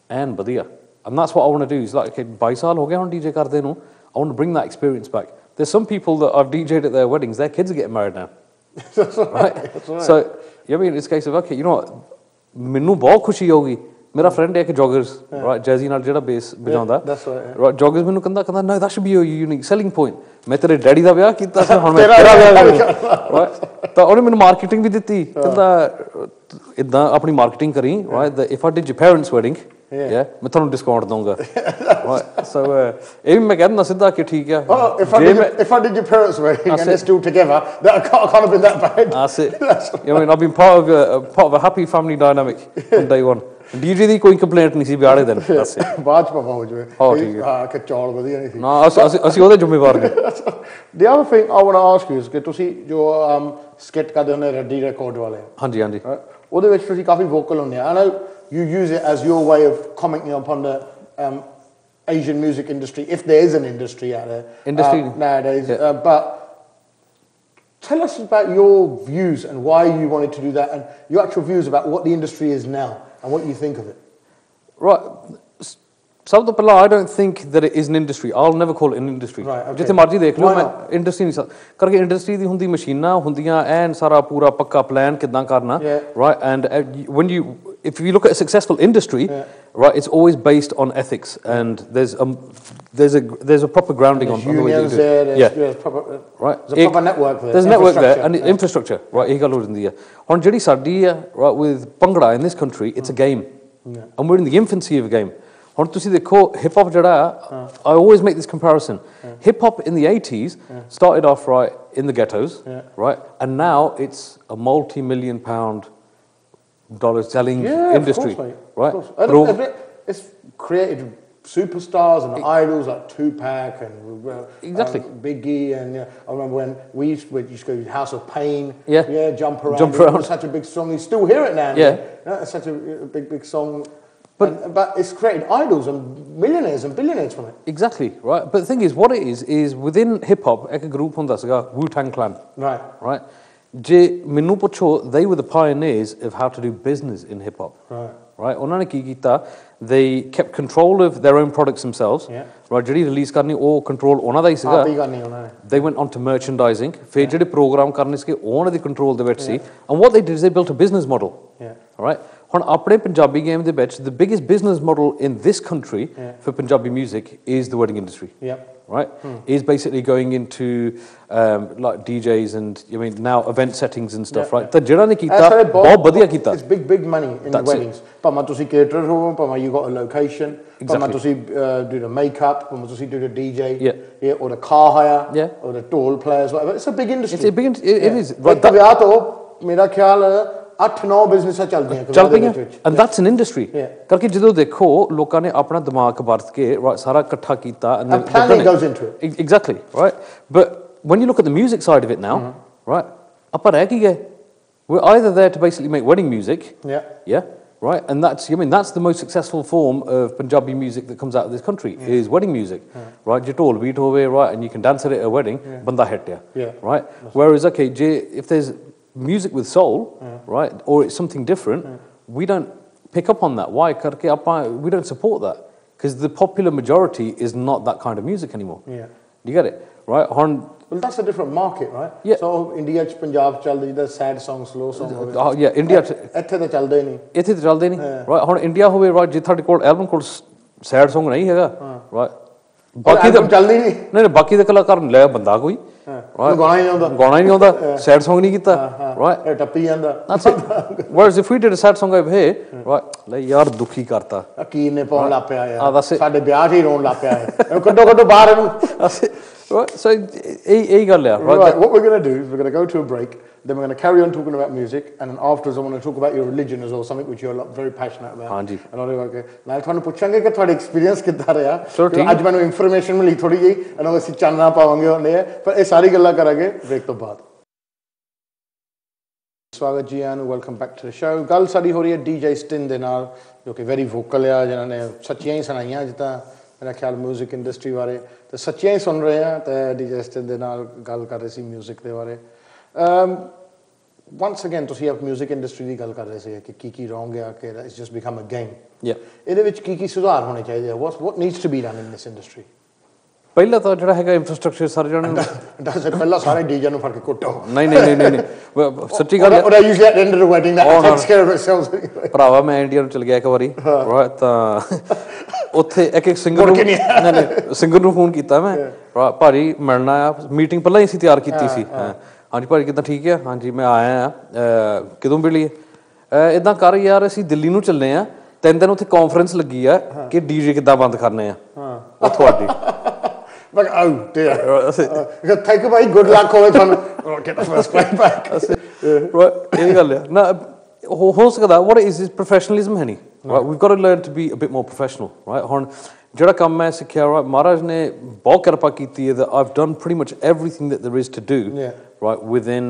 and ਵਧੀਆ and that's what I want to do is like okay 22 ਸਾਲ ਹੋ ਗਏ ਹੁਣ DJ ਕਰਦੇ ਨੂੰ I want to bring that experience back there's some people that I've DJ'd at their weddings their kids are getting married now right so you mean it's a case of okay you know what ਮੈਨੂੰ ਬਹੁਤ ਖੁਸ਼ੀ ਹੋਊਗੀ ਮੇਰਾ friend ਇੱਕ joggers right Jazzy ਨਾਲ ਜਿਹੜਾ base ਵਜਾਉਂਦਾ right joggers ਮੈਨੂੰ ਕਹਿੰਦਾ no that should be a unique selling point ਮੈਂ ਤੇਰੇ ਡੈਡੀ ਦਾ ਵਿਆਹ ਕੀਤਾ ਸੀ ਹੁਣ ਮੈਂ ਤੇਰਾ ਵਿਆਹ ਰਾਈਟ ਤਾਂ ਉਹਨੇ ਮੈਨੂੰ ਮਾਰਕੀਟਿੰਗ ਵੀ ਦਿੱਤੀ ਕਹਿੰਦਾ ਇਦਾਂ ਆਪਣੀ ਮਾਰਕੀਟਿੰਗ ਕਰੀ right if I did your parents wedding yeah ਮੈਂ ਤੁਹਾਨੂੰ ਡਿਸਕਾਊਂਟ ਦਊਂਗਾ right so ਇਹ ਵੀ ਮੈਂ ਕਹਿੰਦਾ ਸਿੱਧਾ ਕਿ ਠੀਕ ਆ if I did your parents wedding and it's still together that can't have been that bad that's it I mean I've been part of a happy family dynamic from day one DJ ਦੀ ਕੋਈ complaint ਨਹੀਂ ਸੀ ਵਿਆਹ ਦੇ ਦਿਨ ਦੱਸ ਬਾਅਦ ਚ ਭਾਵੇਂ ਹੋ ਜਾਵੇ ਠੀਕ ਹੈ ਹਾਂ ਕਿ ਚੌਲ ਵਧੀਆ ਨਹੀਂ ਸੀ ਨਾ ਅਸੀਂ ਉਹਦੇ ਜ਼ਿੰਮੇਵਾਰ ਨੇ The other thing I want to ask you is ਕਿ ਤੁਸੀਂ ਜੋ ਸਕਿੱਟ ਕਰਦੇ ਹੁੰਦੇ ਰੈਡੀ ਰਿਕਾਰਡ ਵਾਲੇ ਹਾਂਜੀ ਹਾਂਜੀ ਉਹਦੇ ਵਿੱਚ ਤੁਸੀਂ ਕਾਫੀ ਵੋਕਲ ਹੁੰਦੇ ਆ I know you use it as your way of commenting upon the Asian music industry, if there is an industry out there nowadays. But tell us about your views and why you wanted to do that, and your actual views about what the industry is now and what you think of it. Right. ਸਭ ਤੋਂ ਪਹਿਲਾਂ I don't think that it is an industry. I'll never call it an industry. ਜਿੱਥੇ ਮਰਜ਼ੀ ਦੇਖ ਲਓ ਮੈਂ industry ਨਹੀਂ ਕਰਕੇ ਇੰਡਸਟਰੀ ਦੀ ਹੁੰਦੀ ਮਸ਼ੀਨਾਂ ਹੁੰਦੀਆਂ ਐਨ ਸਾਰਾ ਪੂਰਾ ਪੱਕਾ ਪਲਾਨ ਕਿੱਦਾਂ ਕਰਨਾ right and when you if you look at a successful industry right it's always based on ethics and there's a proper grounding on the way you do it there's proper right there's a proper network there there's a network there and infrastructure right ਇਹ ਗੱਲ ਹੋ ਜਾਂਦੀ ਹੈ ਹੁਣ ਜਿਹੜੀ ਸਾਡੀ ਆ right with Bhangra in this country it's a game and we're in the infancy of a game ਹੁਣ ਤੁਸੀਂ ਦੇਖੋ hip hop ਜਿਹੜਾ I always make this comparison hip hop in the 80s started off right in the ghettos right and now it's a multi-million pound dollar selling industry right it's created superstars and idols like Tupac and exactly Biggie and I remember when we used to go to House of Pain Jump Around it was such a big song you still hear it now and then. It's such a big song but it's created idols and millionaires and billionaires from it exactly right but the thing is what it is within hip hop ek group hunda siga Wu-Tang Clan right je minu pucho they were the pioneers of how to do business in hip hop right ਉਹਨਾਂ ਨੇ ਕੀ ਕੀਤਾ they kept control of their own products themselves right ਜਿਹੜੀ release ਕਰਨੀ ਉਹ control ਉਹਨਾਂ ਦਾ ਹੀ ਸੀਗਾ they went on to merchandising ਫਿਰ ਜਿਹੜੇ ਪ੍ਰੋਗਰਾਮ ਕਰਨੇ ਸੀਗੇ ਉਹਨਾਂ ਦੀ ਕੰਟਰੋਲ ਦੇ ਵਿੱਚ ਸੀ and what they did is they built a business model right ਹੁਣ ਆਪਣੇ ਪੰਜਾਬੀ ਗੇਮ ਦੇ ਵਿੱਚ the biggest business model in this country for Punjabi music is the wedding industry right is basically going into like DJs and I mean now event settings and stuff right ਤਾਂ ਜਿਹੜਾ ਨੇ ਕੀਤਾ ਬਹੁਤ ਵਧੀਆ ਕੀਤਾ it's big money in the weddings ਭਾਵੇਂ ਤੁਸੀਂ caterer ਹੋ ਭਾਵੇਂ you got a location ਭਾਵੇਂ ਤੁਸੀਂ do the makeup ਭਾਵੇਂ ਤੁਸੀਂ do the DJ or the car hire or the toll players whatever it's a big industry it is right ਵਿਆਹ ਤੋਂ ਮੇਰਾ ਖਿਆਲ 8-9 ਬਿਜ਼ਨਸਾਂ ਚੱਲਦੀਆਂ and that's an industry ਕਰਕੇ ਜਦੋਂ ਦੇਖੋ ਲੋਕਾਂ ਨੇ ਆਪਣਾ ਦਿਮਾਗ ਵਰਤ ਕੇ ਸਾਰਾ ਇਕੱਠਾ ਕੀਤਾ and planning goes into it exactly right but when you look at the music side of it now right ਆਪਾਂ ਰਹਿ ਕੀ ਗਏ we're either there to basically make wedding music right and that's the most successful form of Punjabi music that comes out of this country is wedding music right je tol beat hove right and you can dance at a wedding banda hit right whereas okay if there's music with soul right or it's something different we don't pick up on that why karke we don't support that because the popular majority is not that kind of music anymore you get it right well that's a different market right so India ch Punjab chalda jida sad song slow song India ਇੱਥੇ ਤਾਂ ਚੱਲਦੇ ਨਹੀਂ right ਹੁਣ India ਹੋਵੇ right ਜੇ ਤੁਹਾਡੇ ਕੋਲ album ਕੋਲ sad song ਨਹੀਂ ਹੈਗਾ right ਬਾਕੀ ਤਾਂ ਚੱਲਦੀ ਨਹੀਂ ਬਾਕੀ ਦੇ ਕਲਾਕਾਰ ਲੈ ਬੰਦਾ ਕੋਈ ਗਾਣਾ ਹੀ ਨਹੀਂ ਆਉਂਦਾ ਸੈਡ Song ਨਹੀਂ ਕੀਤਾ right ਇਹ ਟੱਪੀ ਜਾਂਦਾ whereas if we did a sad song over here right ਲੈ ਯਾਰ ਦੁਖੀ ਕਰਤਾ ਕੀ ਨੇ ਪਾਉਣ ਲੱਗ ਪਿਆ ਯਾਰ ਸਾਡੇ ਵਿਆਹ 'ਚ ਹੀ ਰੋਣ ਲੱਗ ਪਿਆ ਹੈ ਕੱਢੋ ਬਾਹਰ ਇਹਨੂੰ right so ਇਹ ਗੱਲ ਆ right what we're going to do is we're going to go to a break then we're going to carry on talking about music and then afterwards I want to talk about your religion as well something which you're very passionate about ਹਾਂਜੀ ਨਾਲ ਤੁਹਾਨੂੰ ਪੁੱਛਾਂਗੇ ਕਿ ਤੁਹਾਡਾ experience ਕਿੱਦਾਂ ਰਿਹਾ ਅੱਜ ਮੈਨੂੰ ਇਨਫੋਰਮੇਸ਼ਨ ਮਿਲੀ ਥੋੜੀ ਜਿਹੀ ਇਹਨਾਂ ਅਸੀਂ ਚਾਨਣਾ ਪਾਵਾਂਗੇ ਹੁੰਦੇ ਆ ਪਰ ਇਹ ਸਾਰੀ ਗੱਲਾਂ ਕਰਾਂਗੇ ਬ੍ਰੇਕ ਤੋਂ ਬਾਅਦ ਸਵਾਗਤ ਜੀ ਆਨ welcome back to the show ਗੱਲ ਸਾਡੀ ਹੋ ਰਹੀ ਹੈ DJ Stin ਦੇ ਨਾਲ ਜੋ ਕਿ ਵੈਰੀ ਵੋਕਲ ਆ ਜਿਨ੍ਹਾਂ ਨੇ ਸੱਚੀਆਂ ਹੀ ਸੁਣਾਈਆਂ ਅੱਜ ਤਾਂ ਮੇਰਾ ਖਿਆਲ ਮਿਊਜ਼ਿਕ ਇੰਡਸਟਰੀ ਬਾਰੇ ਤੇ ਸੱਚੀਆਂ ਹੀ ਸੁਣ ਰਹੇ ਆ ਤੇ DJ Stin ਦੇ ਨਾਲ ਗੱਲ ਕਰ ਰਹੇ ਸੀ ਮਿਊਜ਼ਿਕ ਦੇ ਬਾਰੇ once again ਤੁਸੀਂ ਆਪ ਮਿਊਜ਼ਿਕ ਇੰਡਸਟਰੀ ਦੀ ਗੱਲ ਕਰ ਰਹੇ ਸੀ ਕਿ ਕੀ ਰੋਂਗ ਹੈ ਕਿ it's just become a game ਇਹਦੇ ਵਿੱਚ ਕੀ ਸੁਧਾਰ ਹੋਣੇ ਚਾਹੀਦੇ ਆ what needs to be done in this industry ਪਹਿਲਾਂ ਤਾਂ ਜਿਹੜਾ ਹੈਗਾ ਇਨਫਰਾਸਟ੍ਰਕਚਰ ਸਾਰੇ ਜਾਣੇ ਦੱਸ ਪਹਿਲਾਂ ਸਾਰੇ ਡੀਜੇ ਨੂੰ ਫੜ ਕੇ ਕੁੱਟੋ ਨਹੀਂ ਸੱਚੀ ਗੱਲ ਹੈ ਉਹ usually at end of wedding that takes care of itself ਭਰਾਵਾ ਮੈਂ ਇੰਡੀਆ ਨੂੰ ਚਲ ਗਿਆ ਇੱਕ ਵਾਰੀ ਤਾਂ ਉੱਥੇ ਇੱਕ ਸਿੰਗਰ ਨੂੰ ਫੋਨ ਕੀਤਾ ਮੈਂ ਭਾਜੀ ਮਿਲਣਾ ਆ ਮੀਟਿੰਗ ਪਹਿਲਾਂ ਹੀ ਅਸੀਂ ਤਿਆਰ ਕੀਤੀ ਸੀ ਹਾਂਜੀ ਭਾਜੀ ਕਿੱਦਾਂ ਠੀਕ ਹੈ ਹਾਂਜੀ ਮੈਂ ਆਇਆ ਆ ਕਦੋਂ ਮਿਲੀਏ ਇਦਾਂ ਕਰ ਯਾਰ ਅਸੀਂ ਦਿੱਲੀ ਨੂੰ ਚੱਲੇ ਆ 3 ਦਿਨ ਉੱਥੇ ਕਾਨਫਰੰਸ ਲੱਗੀ ਆ ਕਿ ਡੀਜੇ ਕਿੱਦਾਂ ਬੰਦ ਕਰਨੇ ਆ ਉਹ ਤੁਹਾਡੀ like oh dear take away good luck ਹੋਵੇ ਤੁਹਾਨੂੰ get the first play back right ਇਹ ਗੱਲ ਹੈ ਨਾ ਹੋ ਸਕਦਾ what is this professionalism ਹੈ ਨਹੀਂ right? We've got to learn to be a bit more professional, right? ਹੁਣ ਜਿਹੜਾ ਕੰਮ ਮੈਂ ਸਿੱਖਿਆ, right, ਮਹਾਰਾਜ ਨੇ ਬਹੁਤ ਕਿਰਪਾ ਕੀਤੀ ਹੈ that I've done pretty much everything that there is to do, right, within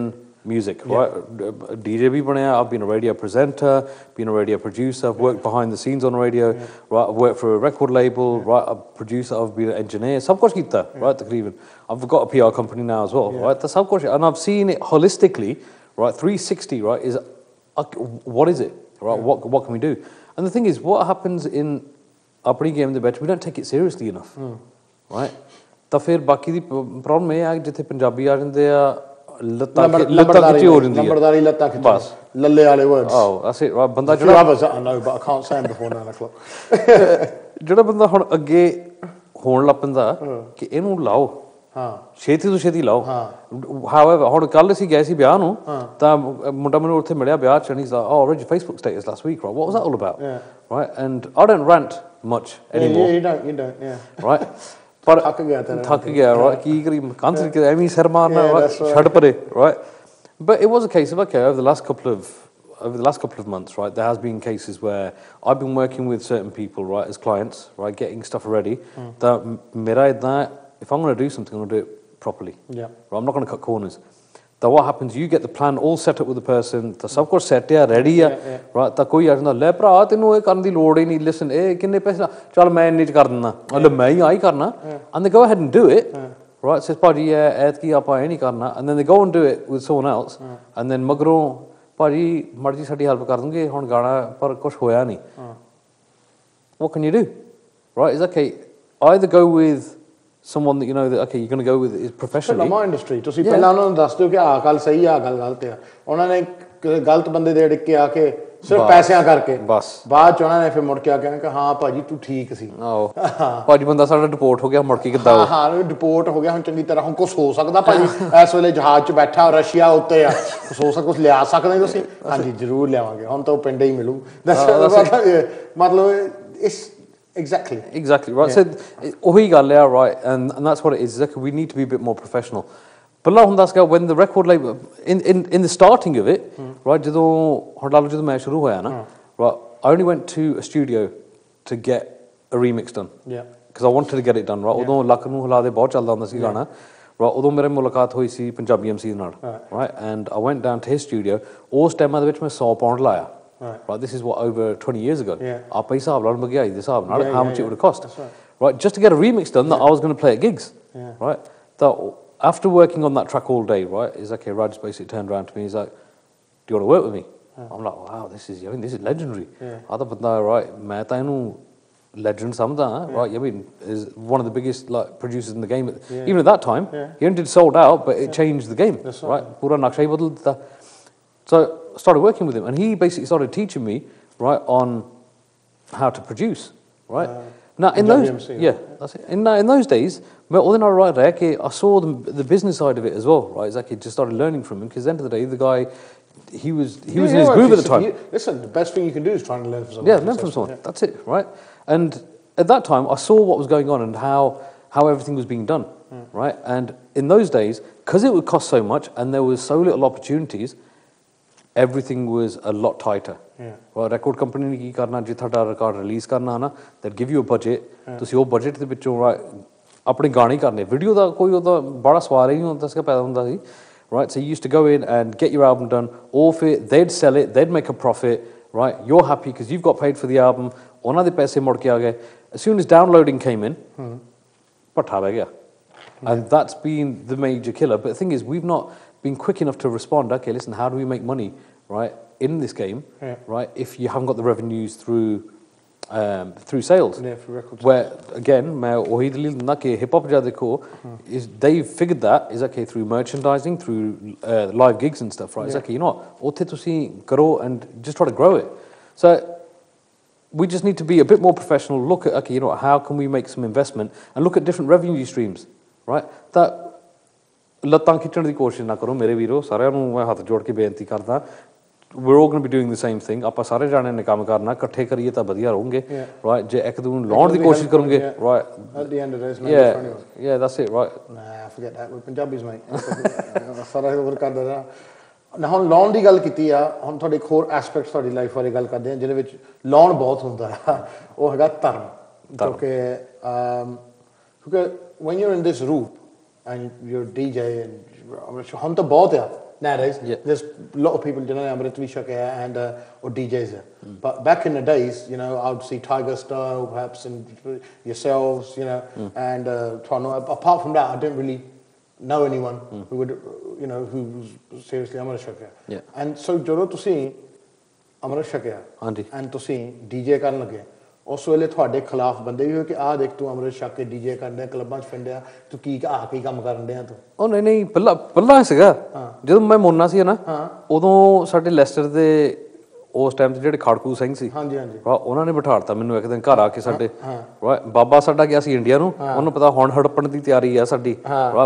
music, right? DJ भी ਬਣਿਆ, I've been a radio presenter, been a radio producer, I've worked behind the scenes on radio, right? I've worked for a record label, right? A producer, I've been an engineer, ਸਭ ਕੁਝ ਕੀਤਾ, right? ਤਕਰੀਬਨ I've got a PR company now as well, right? ਤਾਂ ਸਭ ਕੁਝ, and I've seen it holistically, right? 360, right? Is what is it, right? What can we do? And the thing is, what happens in ਆਪਣੀ game ਦੇ ਵਿੱਚ we don't take it seriously enough, right? ਤਾਂ ਫਿਰ ਬਾਕੀ ਦੀ problem ਇਹ ਆ ਜਿੱਥੇ ਪੰਜਾਬੀ ਆ ਜਾਂਦੇ ਆ ਲੱਤਾਂ ਖਿੱਚੀ ਹੋ ਜਾਂਦੀ ਹੈ ਨੰਬਰਦਾਰੀ ਲੱਤਾਂ ਖਿੱਚੀ ਬਸ ਲੱਲੇ ਵਾਲੇ ਵਰਡਸ ਆਹ ਅਸੀਂ ਬੰਦਾ ਜਿਹੜਾ I know but I can't say them before 9 o'clock ਜਿਹੜਾ ਬੰਦਾ ਹੁਣ ਅੱਗੇ ਹੋਣ ਲੱਗ ਪੈਂਦਾ ਕਿ ਇਹਨੂੰ ਲਾਓ ਛੇਤੀ ਤੋਂ ਛੇਤੀ ਲਾਓ however ਹੁਣ ਕੱਲ ਅਸੀਂ ਗਏ ਸੀ ਵਿਆਹ ਨੂੰ ਤਾਂ ਮੁੰਡਾ ਮੈਨੂੰ ਉੱਥੇ ਮਿਲਿਆ ਵਿਆਹ ਚ ਨਹੀਂ oh I read your Facebook status last week, right? What was that all about? Right? And I don't rant much anymore. You don't right? ਪਰ ਥੱਕ ਗਿਆ right? ਕੀ ਕਰੀ ਕੰਨ ਤੇ ਐਵੇਂ ਸਿਰ ਮਾਰਨਾ ਛੱਡ ਪਰੇ right? But it was a case of okay, over the last couple of months, right, there has been cases where I've been working with certain people, right, as clients, right, getting stuff ready. That mera idna, if I'm going to do something, I'm going to do it properly. Right, I'm not going to cut corners. That what happens, you get the plan all set up with the person, the sab kuch set hai, ready hai, right, ta koi aajna le bra tenu eh karan di lod hi nahi, listen eh kinne paise chal main nahi kar dena le main hi aai karna, and they go ahead and do it. Right, says Paji, aetki aapa eh nahi karna, and then they go and do it with someone else, and then magron Paji marji sadi help kar dunge hon gana par kuch hoya nahi. What can you do? Right, is okay, either go with someone that you know that okay you're going to go with is professionally my industry ਤੁਸੀਂ ਪਹਿਲਾਂ ਉਹਨਾਂ ਨੂੰ ਦੱਸ ਦਿਓ ਕਿ ਆਹ ਗੱਲ ਸਹੀ ਆ ਗੱਲ ਗਲਤ ਆ ਉਹਨਾਂ ਨੇ ਗਲਤ ਬੰਦੇ ਦੇ ਅੜਿੱਕੇ ਆ ਕੇ ਸਿਰਫ ਪੈਸਿਆਂ ਕਰਕੇ ਬਸ ਬਾਅਦ ਚ ਉਹਨਾਂ ਨੇ ਫਿਰ ਮੁੜ ਕੇ ਆ ਕੇ ਕਿ ਹਾਂ ਭਾਜੀ ਤੂੰ ਠੀਕ ਸੀ ਆਹੋ ਭਾਜੀ ਬੰਦਾ ਸਾਡਾ ਡਿਪੋਰਟ ਹੋ ਗਿਆ ਮੁੜ ਕੇ ਕਿੱਦਾਂ ਹਾਂ ਡਿਪੋਰਟ ਹੋ ਗਿਆ ਹੁਣ ਚੰਗੀ ਤਰ੍ਹਾਂ ਹੁਣ ਕੁਝ ਹੋ ਸਕਦਾ ਭਾਜੀ ਇਸ ਵੇਲੇ ਜਹਾਜ਼ 'ਚ ਬੈਠਾ ਰਸ਼ੀਆ ਉੱਤੇ ਆ ਕੁਝ ਹੋ ਸਕਦਾ ਕੁਝ ਲਿਆ ਸਕਦੇ ਤੁਸੀਂ ਹਾਂਜੀ ਜ਼ਰੂਰ ਲਿਆਵਾਂਗੇ ਹੁਣ ਤਾਂ ਉਹ ਪਿੰਡ ਹੀ ਮਿਲੂ ਮਤਲਬ ਇਸ Exactly right. So ohi gall hai, right, and that's what it is. Like we need to be a bit more professional. But la hunda ska when the record label in the starting of it, right, jadon hardal jadon main shuru hoya na, right, I only went to a studio to get a remix done. Because I wanted to get it done, right. Odon lak nu hala de bahut chalda hunda si gana, right. Odon mere mulaqat hoyi si Punjabi MC ਨਾਲ, right, and I went down to his studio. Us time ਦੇ ਵਿੱਚ ਮੈਂ 100 pound ਲਾਇਆ. Right, this is what over 20 years ago. Aapa hisab laan magya this hisab naal how much it would have cost. Right, just to get a remix done that I was going to play at gigs. Right, so after working on that track all day, right, is okay. Raj basically turned around to me. He's like, "Do you want to work with me?" I'm like, "Wow, this is legendary." Other banda, right, main ta inu legend samda, right? I mean, is one of the biggest like producers in the game. Even at that time, he only did sold out, but it changed the game. Right, pura naksha hi badal dita. So started working with him, and he basically started teaching me, right, on how to produce, right. Now in those, that's it. In those days, I saw the business side of it as well, right. Exactly, just started learning from him because at the end of the day, the guy, he was in his groove at the time. Listen, the best thing you can do is try and learn from someone. Yeah, learn from someone. That's it, right. And at that time, I saw what was going on and how everything was being done, right. And in those days, because it would cost so much and there was so little opportunities, everything was a lot tighter. Well, record company ne ki karna je thada record release karna na, they'd give you a budget, ਤੁਸੀਂ ਉਹ budget ਦੇ ਵਿੱਚੋਂ ਆਪਣੇ ਗਾਣੇ ਕਰਨੇ, video ਦਾ ਕੋਈ ਉਹਦਾ ਬੜਾ ਸਵਾਲ ਹੀ ਨਹੀਂ ਹੁੰਦਾ ਸੀਗਾ ਪੈਦਾ ਹੁੰਦਾ ਸੀ, right. So you used to go in and get your album done, all of it, they'd sell it, they'd make a profit, right. You're happy because you've got paid for the album, ਉਹਨਾਂ ਦੇ ਪੈਸੇ ਮੁੜ ਕੇ ਆ ਗਏ. As soon as downloading came in, ਭੱਠਾ ਬਹਿ ਗਿਆ. And that's been the major killer. But the thing is, we've not been quick enough to respond. Okay, listen, how do we make money, right, in this game, right, if you haven't got the revenues through sales? For records. Where again, hip hop is they've figured that is okay through merchandising, through live gigs and stuff, right? It's okay, you know what, grow and just try to grow it. So we just need to be a bit more professional. Look at okay, you know, how can we make some investment and look at different revenue streams, right? That ਲੱਤਾਂ ਖਿੱਚਣ ਦੀ ਕੋਸ਼ਿਸ਼ ਨਾ ਕਰੋ ਮੇਰੇ ਵੀਰੋ, ਸਾਰਿਆਂ ਨੂੰ ਮੈਂ ਹੱਥ ਜੋੜ ਕੇ ਬੇਨਤੀ ਕਰਦਾ, we're all going to be doing the same thing. ਆਪਾਂ ਸਾਰੇ ਜਾਣੇ ਨੇ ਕੰਮ ਕਰਨਾ, ਇਕੱਠੇ ਕਰੀਏ ਤਾਂ ਵਧੀਆ ਰਹੋਗੇ, right. ਜੇ ਇੱਕ ਦੂਜੇ ਨੂੰ ਲਾਉਣ ਦੀ ਕੋਸ਼ਿਸ਼ ਕਰੋਗੇ, right, at the end of this, yeah, that's it, right. Nah, forget that, we're Punjabis, mate. ਸਾਰਾ ਹੋਰ ਕਰਦਾ ਨਾ ਹੁਣ ਲਾਉਣ ਦੀ ਗੱਲ ਕੀਤੀ ਆ ਹੁਣ ਤੁਹਾਡੇ ਇੱਕ ਹੋਰ ਐਸਪੈਕਟ ਤੁਹਾਡੀ ਲਾਈਫ ਬਾਰੇ ਗੱਲ ਕਰਦੇ ਆ ਜਿਹਦੇ ਵਿੱਚ ਲਾਉਣ ਬਹੁਤ ਹੁੰਦਾ ਆ ਉਹ ਹੈਗਾ ਧਰਮ ਕਿਉਂਕਿ when you're in this group and you're DJ and ਹੁਣ ਤਾਂ ਬਹੁਤ ਆ nowadays there's a lot of people ਜਿਨ੍ਹਾਂ ਨੇ ਅੰਮ੍ਰਿਤ ਵੀ ਛਕਿਆ and or DJs but back in the days you know I would see Tiger Star perhaps and yourselves you know and apart from that I didn't really know anyone who would you know who was seriously Amrit Shakya and so ਜਦੋਂ ਤੁਸੀਂ Amrit Shakya and ਤੁਸੀਂ DJ ਕਰਨ ਲੱਗੇ ਉਸ ਵੇਲੇ ਤੁਹਾਡੇ ਖਿਲਾਫ ਬੰਦੇ ਵੀ ਹੋਏ ਕਿ ਆਹ ਦੇਖ ਤੂੰ ਅੰਮ੍ਰਿਤ ਛਕ ਕੇ ਡੀਜੇ ਕਰਦੇ ਕਲੱਬਾਂ 'ਚ ਫਿੰਡਿਆ ਤੂੰ ਕੀ ਕੰਮ ਕਰਨ ਡਿਆ ਤੂੰ ਉਹ ਨਹੀਂ ਪਹਿਲਾਂ ਸੀਗਾ ਜਦੋਂ ਮੈਂ ਮੋਨਾ ਸੀ ਨਾ ਉਦੋਂ ਸਾਡੇ ਲੈਸਟਰ ਦੇ ਉਸ ਟਾਈਮ ਤੇ ਜਿਹੜੇ ਖੜਕੂ ਸਿੰਘ ਸੀ ਉਹਨਾਂ ਨੇ ਬਿਠਾੜਤਾ ਮੈਨੂੰ ਇੱਕ ਦਿਨ ਘਰ ਆ ਕੇ ਸਾਡੇ ਬਾਬਾ ਸਾਡਾ ਗਿਆ ਸੀ ਇੰਡੀਆ ਨੂੰ ਉਹਨੂੰ ਪਤਾ ਹੁਣ ਹੜਪਣ ਦੀ ਤਿਆਰੀ ਆ ਸਾਡੀ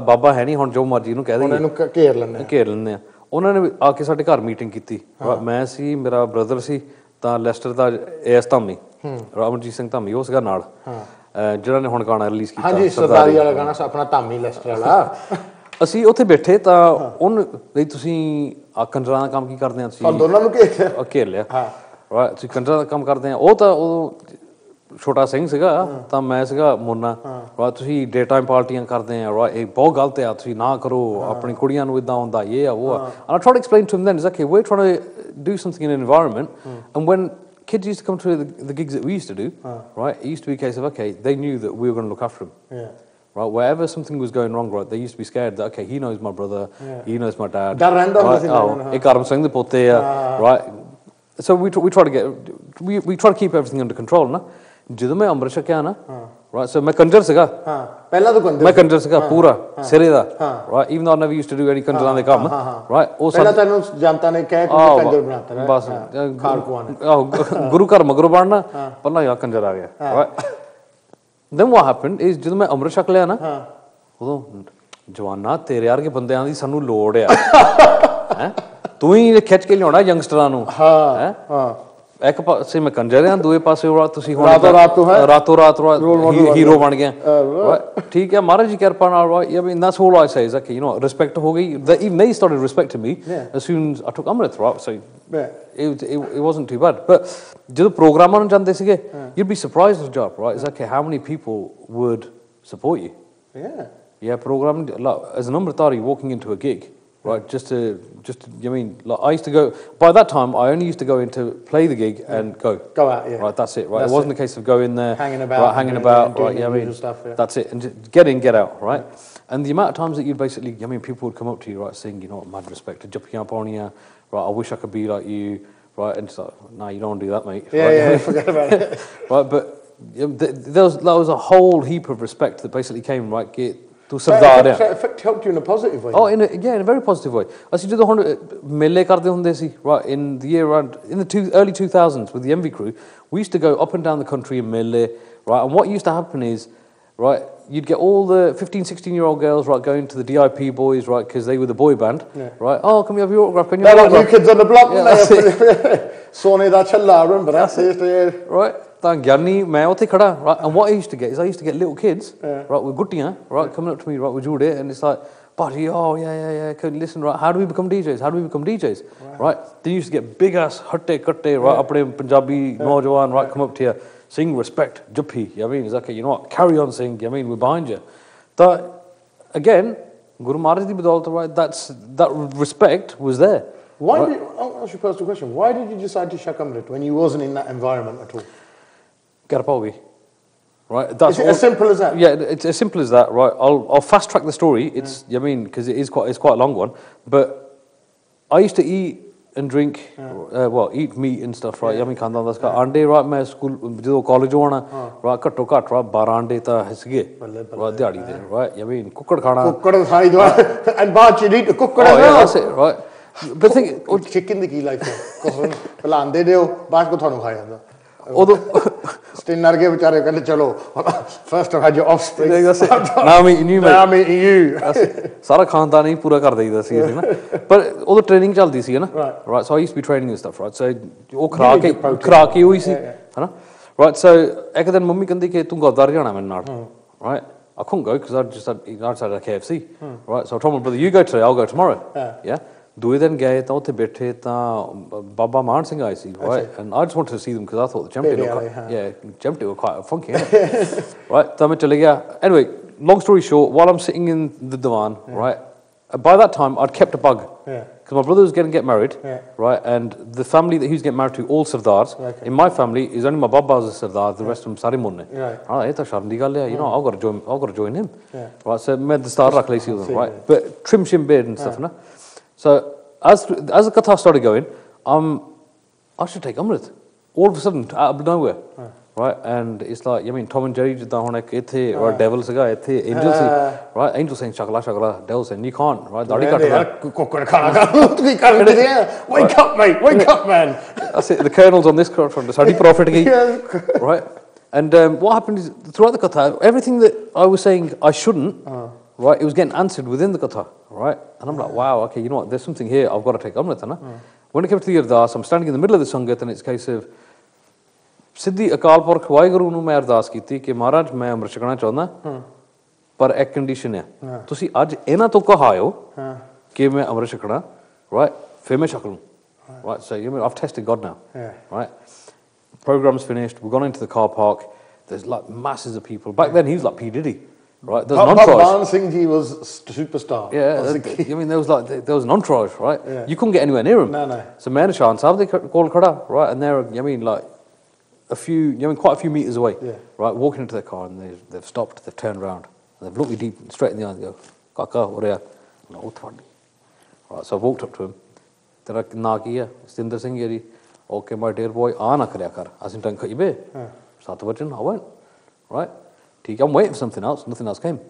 ਬਾਬਾ ਹੈ ਨਹੀਂ ਹੁਣ ਜੋ ਮਰਜ਼ੀ ਇਹਨੂੰ ਕਹਿ ਦੇਈਏ ਘੇਰ ਲੈਂਦੇ ਆ ਉਹਨਾਂ ਨੇ ਆ ਕੇ ਸਾਡੇ ਘਰ ਮੀਟਿੰਗ ਕੀਤੀ ਮੈਂ ਸੀ ਮੇਰਾ ਬ੍ਰਦਰ ਸੀ ਤਾਂ ਲੈਸਟਰ ਦਾ ਏਐਸ ਧਾਮੀ ਰਾਮਜੀਤ ਸਿੰਘ ਧਾਮੀ ਉਹ ਸੀਗਾ ਨਾਲ ਜਿਹੜਾ ਨੇ ਹੁਣ ਗਾਣਾ ਰਿਲੀਜ਼ ਕੀਤਾ ਹਾਂਜੀ ਸਰਦਾਰੀ ਵਾਲਾ ਗਾਣਾ ਆਪਣਾ ਧਾਮੀ ਲੈਸਟਰ ਵਾਲਾ ਅਸੀਂ ਉੱਥੇ ਬੈਠੇ ਤਾਂ ਉਹਨੂੰ ਨਹੀਂ ਤੁਸੀਂ ਕੰਜਰਾਂ ਦਾ ਕੰਮ ਕੀ ਕਰਦੇ ਆ ਤੁਸੀਂ ਦੋਨਾਂ ਨੂੰ ਘੇਰ ਲਿਆ ਤੁਸੀਂ ਕੰਜਰਾਂ ਦਾ ਕੰਮ ਕਰਦੇ ਆ ਉਹ ਤਾਂ ਉਦੋਂ ਛੋਟਾ ਸਿੰਘ ਸੀਗਾ ਤਾਂ ਮੈਂ ਸੀਗਾ ਮੋਨਾ ਤੁਸੀਂ ਡੇ ਟਾਈਮ ਪਾਰਟੀਆਂ ਕਰਦੇ ਆ ਇਹ ਬਹੁਤ ਗਲਤ ਆ ਤੁਸੀਂ ਨਾ ਕਰੋ ਆਪਣੀ ਕੁੜੀਆਂ ਨੂੰ ਇਦਾਂ ਹੁੰਦਾ ਇਹ ਆ ਉਹ ਆ and I try to explain to them then is okay we're trying to do something in an environment and when kids used to come to the gigs that we used to do right it used to be a case of okay they knew that we were going to look after them right wherever something was going wrong right they used to be scared that okay he knows my brother he knows my dad ਇਹ ਕਰਮ ਸਿੰਘ ਦੇ ਪੋਤੇ ਆ right so we try to keep everything under control ਨਾ ਜਦੋਂ ਮੈਂ ਅੰਮ੍ਰਿਤ ਛਕਿਆ ਨਾ right so ਮੈਂ ਕੰਜਰ ਸੀਗਾ ਪਹਿਲਾਂ ਤਾਂ ਮੈਂ ਕੰਜਰ ਸੀਗਾ ਪੂਰਾ ਸਿਰੇ ਦਾ right even though I never used to do any ਕੰਜਰਾਂ ਦੇ ਕੰਮ right ਉਹ ਪਹਿਲਾਂ ਤੈਨੂੰ ਜਨਤਾ ਨੇ ਕਹਿ ਕੇ ਕੰਜਰ ਬਣਾਤਾ ਬਸ ਖਾਰਕੂਆਂ ਨੇ ਗੁਰੂ ਘਰ ਮਗਰੋਂ ਬਣਨਾ ਪਹਿਲਾਂ ਯਾ ਕੰਜਰ ਆ ਗਿਆ right then what happened is ਜਦੋਂ ਮੈਂ ਅੰਮ੍ਰਿਤ ਛਕ ਲਿਆ ਨਾ ਉਦੋਂ ਜਵਾਨਾ ਤੇਰੇ ਵਰਗੇ ਬੰਦਿਆਂ ਦੀ ਸਾਨੂੰ ਲੋੜ ਆ ਹੈ ਤੂੰ ਹੀ ਖਿੱਚ ਕੇ ਲਿਆਉਣਾ ਯੰਗਸਟਰਾਂ ਨੂੰ ਹੈ ਇੱਕ ਪਾਸੇ ਮੈਂ ਕੰਜਰ ਆ ਦੂਏ ਪਾਸੇ ਤੁਸੀਂ ਹੁਣ ਰਾਤੋਂ ਰਾਤ ਹੀਰੋ ਬਣ ਗਿਆ ਠੀਕ ਹੈ ਮਹਾਰਾਜ ਜੀ ਕਿਰਪਾ ਨਾਲ I mean that's all I say is okay you know respect ਹੋ ਗਈ even they started respecting me as soon as I took Amrit right so it wasn't too bad but ਜਦੋਂ ਪ੍ਰੋਗਰਾਮਾਂ ਨੂੰ ਜਾਂਦੇ ਸੀਗੇ you'd be surprised at the job right it's okay how many people would support you yeah program as an Amritari walking into a gig right just I mean like I used to go by that time I only used to go in to play the gig and go out right that's it right it wasn't a case of go in there hanging about right I mean stuff, that's it and just get in get out right and the amount of times that you'd basically I mean people would come up to you right saying you know mad respect to Jappiyan Pawniya right I wish I could be like you right and it's like no you don't want to do that mate right? forget about it right but there was a whole heap of respect that basically came right ਤੂੰ ਸਰਦਾਰ ਆ it helped you in a positive way oh in a very positive way ਅਸੀਂ ਜਦੋਂ ਹੁਣ ਮੇਲੇ ਕਰਦੇ ਹੁੰਦੇ ਸੀ right in the year around in the early 2000s with the MV crew we used to go up and down the country in mele right and what used to happen is right you'd get all the 15-16-year-old girls right going to the DIP boys right because they were the boy band right oh can we have your autograph can you have your autograph new kids on the block Sone da challa remember that right ਤਾਂ ਗਿਆਨੀ ਮੈਂ ਉੱਥੇ ਖੜਾ right and what I used to get is I used to get little kids right with guttiyan right coming up to me right with jude and it's like buddy oh yeah listen right how do we become DJs right then you used to get big ass hatte katte right apne Punjabi naujawan right come up to you sing respect juppi I mean it's okay you know what carry on sing I mean we're behind you but again Guru Maharaj di badaulat right that respect was there why did I'll ask you a personal question why did you decide to shak Amrit when you wasn't in that environment at all Kirpa ho gayi right that's as simple as that yeah it's as simple as that right I'll fast track the story it's I mean because it's quite a long one but I used to eat and drink eat meat and stuff right I mean khanda hunda ska ande right मैं school ਜਦੋਂ college ਆਉਣਾ right ਘੱਟੋ ਘੱਟ right 12 ਅੰਡੇ ਤਾਂ ਸੀਗੇ right ਦਿਹਾੜੀ ਦੇ right I mean ਕੁੱਕੜ ਖਾਣਾ ਖਾਈ ਦਵਾ and ਬਾਅਦ ਚ ਰੀਟ ਕੁੱਕੜ that's it right but think chicken the Ki life ਹੈ ਪਹਿਲਾਂ ਆਂਦੇ ਦਿਓ ਬਾਅਦ ਕੋ ਤੁਹਾਨੂੰ ਖਾਇਆ ਜਾਂਦਾ ਉਦੋਂ Stin narge ਵਿਚਾਰੇ ਕਹਿੰਦੇ ਚਲੋ first have had your offspring now I'm eating you ਸਾਰਾ ਖਾਨਦਾਨ ਹੀ ਪੂਰਾ ਕਰ ਦਈਦਾ ਸੀ ਅਸੀਂ ਨਾ ਪਰ ਉਦੋਂ ਟ੍ਰੇਨਿੰਗ ਚੱਲਦੀ ਸੀ ਨਾ right so I used to be training and stuff right so ਉਹ ਖਰਾ ਕੇ ਹੋਈ ਸੀ ਹਨਾ right so ਇੱਕ ਦਿਨ ਮੰਮੀ ਕਹਿੰਦੀ ਕਿ ਤੂੰ ਗੁਰਦੁਆਰੇ ਜਾਣਾ ਮੇਰੇ ਨਾਲ right I couldn't go because I just had outside of KFC right so I told my brother you go today I'll go tomorrow yeah ਦੂਏ ਦਿਨ ਗਏ ਤਾਂ ਉੱਥੇ ਬੈਠੇ ਤਾਂ ਬਾਬਾ ਮਾਨ ਸਿੰਘ ਆਏ ਸੀ, right? And I just wanted to see them because I thought the Chempty were quite funky, right? ਤਾਂ ਮੈਂ ਚਲੇ ਗਿਆ. Anyway, long story short, while I'm sitting in the divan, right? By that time, I'd kept a bug. Because my brother was going to get married, right? And the family that he was getting married to, all Sardars. In my family, is only my Baba is a Sardar, the rest of them Sari Munne. You know, I've got to join him. Right? So, I the star rakh laisi with them, right? But trim shim beard and stuff, no? So, as the katha started going, I should take Amrit. All of a sudden, out of nowhere. Right, and it's like, I mean, Tom and Jerry jidda hone ek ithe or devil siga ithe angel si, right? Angel saying shakala, devil saying you can't, right? Dadi cut. Wake up, mate! Wake up, man! That's it. The colonel's on this front. The Sadi prophet again, right? And what happened is throughout the katha, everything that I was saying I shouldn't, right? It was getting answered within the katha, right? And I'm like, wow, okay, you know what? There's something here. I've got to take Amrit, na. When it came to the Ardas, I'm standing in the middle of the Sangat, and it's a case of ਸਿੱਧੀ ਅਕਾਲ ਪੁਰਖ ਵਾਹਿਗੁਰੂ ਨੂੰ ਮੈਂ ਅਰਦਾਸ ਕੀਤੀ ਕਿ ਮਹਾਰਾਜ ਮੈਂ ਅੰਮ੍ਰਿਤ ਛਕਣਾ ਚਾਹੁੰਦਾ ਪਰ ਇੱਕ ਕੰਡੀਸ਼ਨ ਹੈ ਤੁਸੀਂ ਅੱਜ ਇਹਨਾਂ ਤੋਂ ਕਹਾਇਓ ਕਿ ਮੈਂ ਅੰਮ੍ਰਿਤ ਛਕਣਾ ਰਾਈਟ ਫਿਰ ਮੈਂ ਛਕ ਲੂੰ right so you I've tested God now right program's finished we've gone into the car park there's like masses of people back then he was like P Diddy right there's an entourage Bhavan Singh ji was superstar I mean there was an entourage right you couldn't get anywhere near him so ਮੈਂ ਨਿਸ਼ਾਨ ਸਾਹਿਬ ਦੇ ਕੋਲ ਖੜਾ right and there I mean like quite a few meters away, right? Walking into their car and they've stopped, they've turned around, and they've looked me deep straight in the eye and go, "Kaka, what are you?" No, right. So I walked up to him. Tera na ki hai? Stinder Singh yeri. Okay, my dear boy, aana karya kar. Asin tank khayi be. 7 vajan, I went. Right? Theek, I'm waiting for something else. Nothing else came.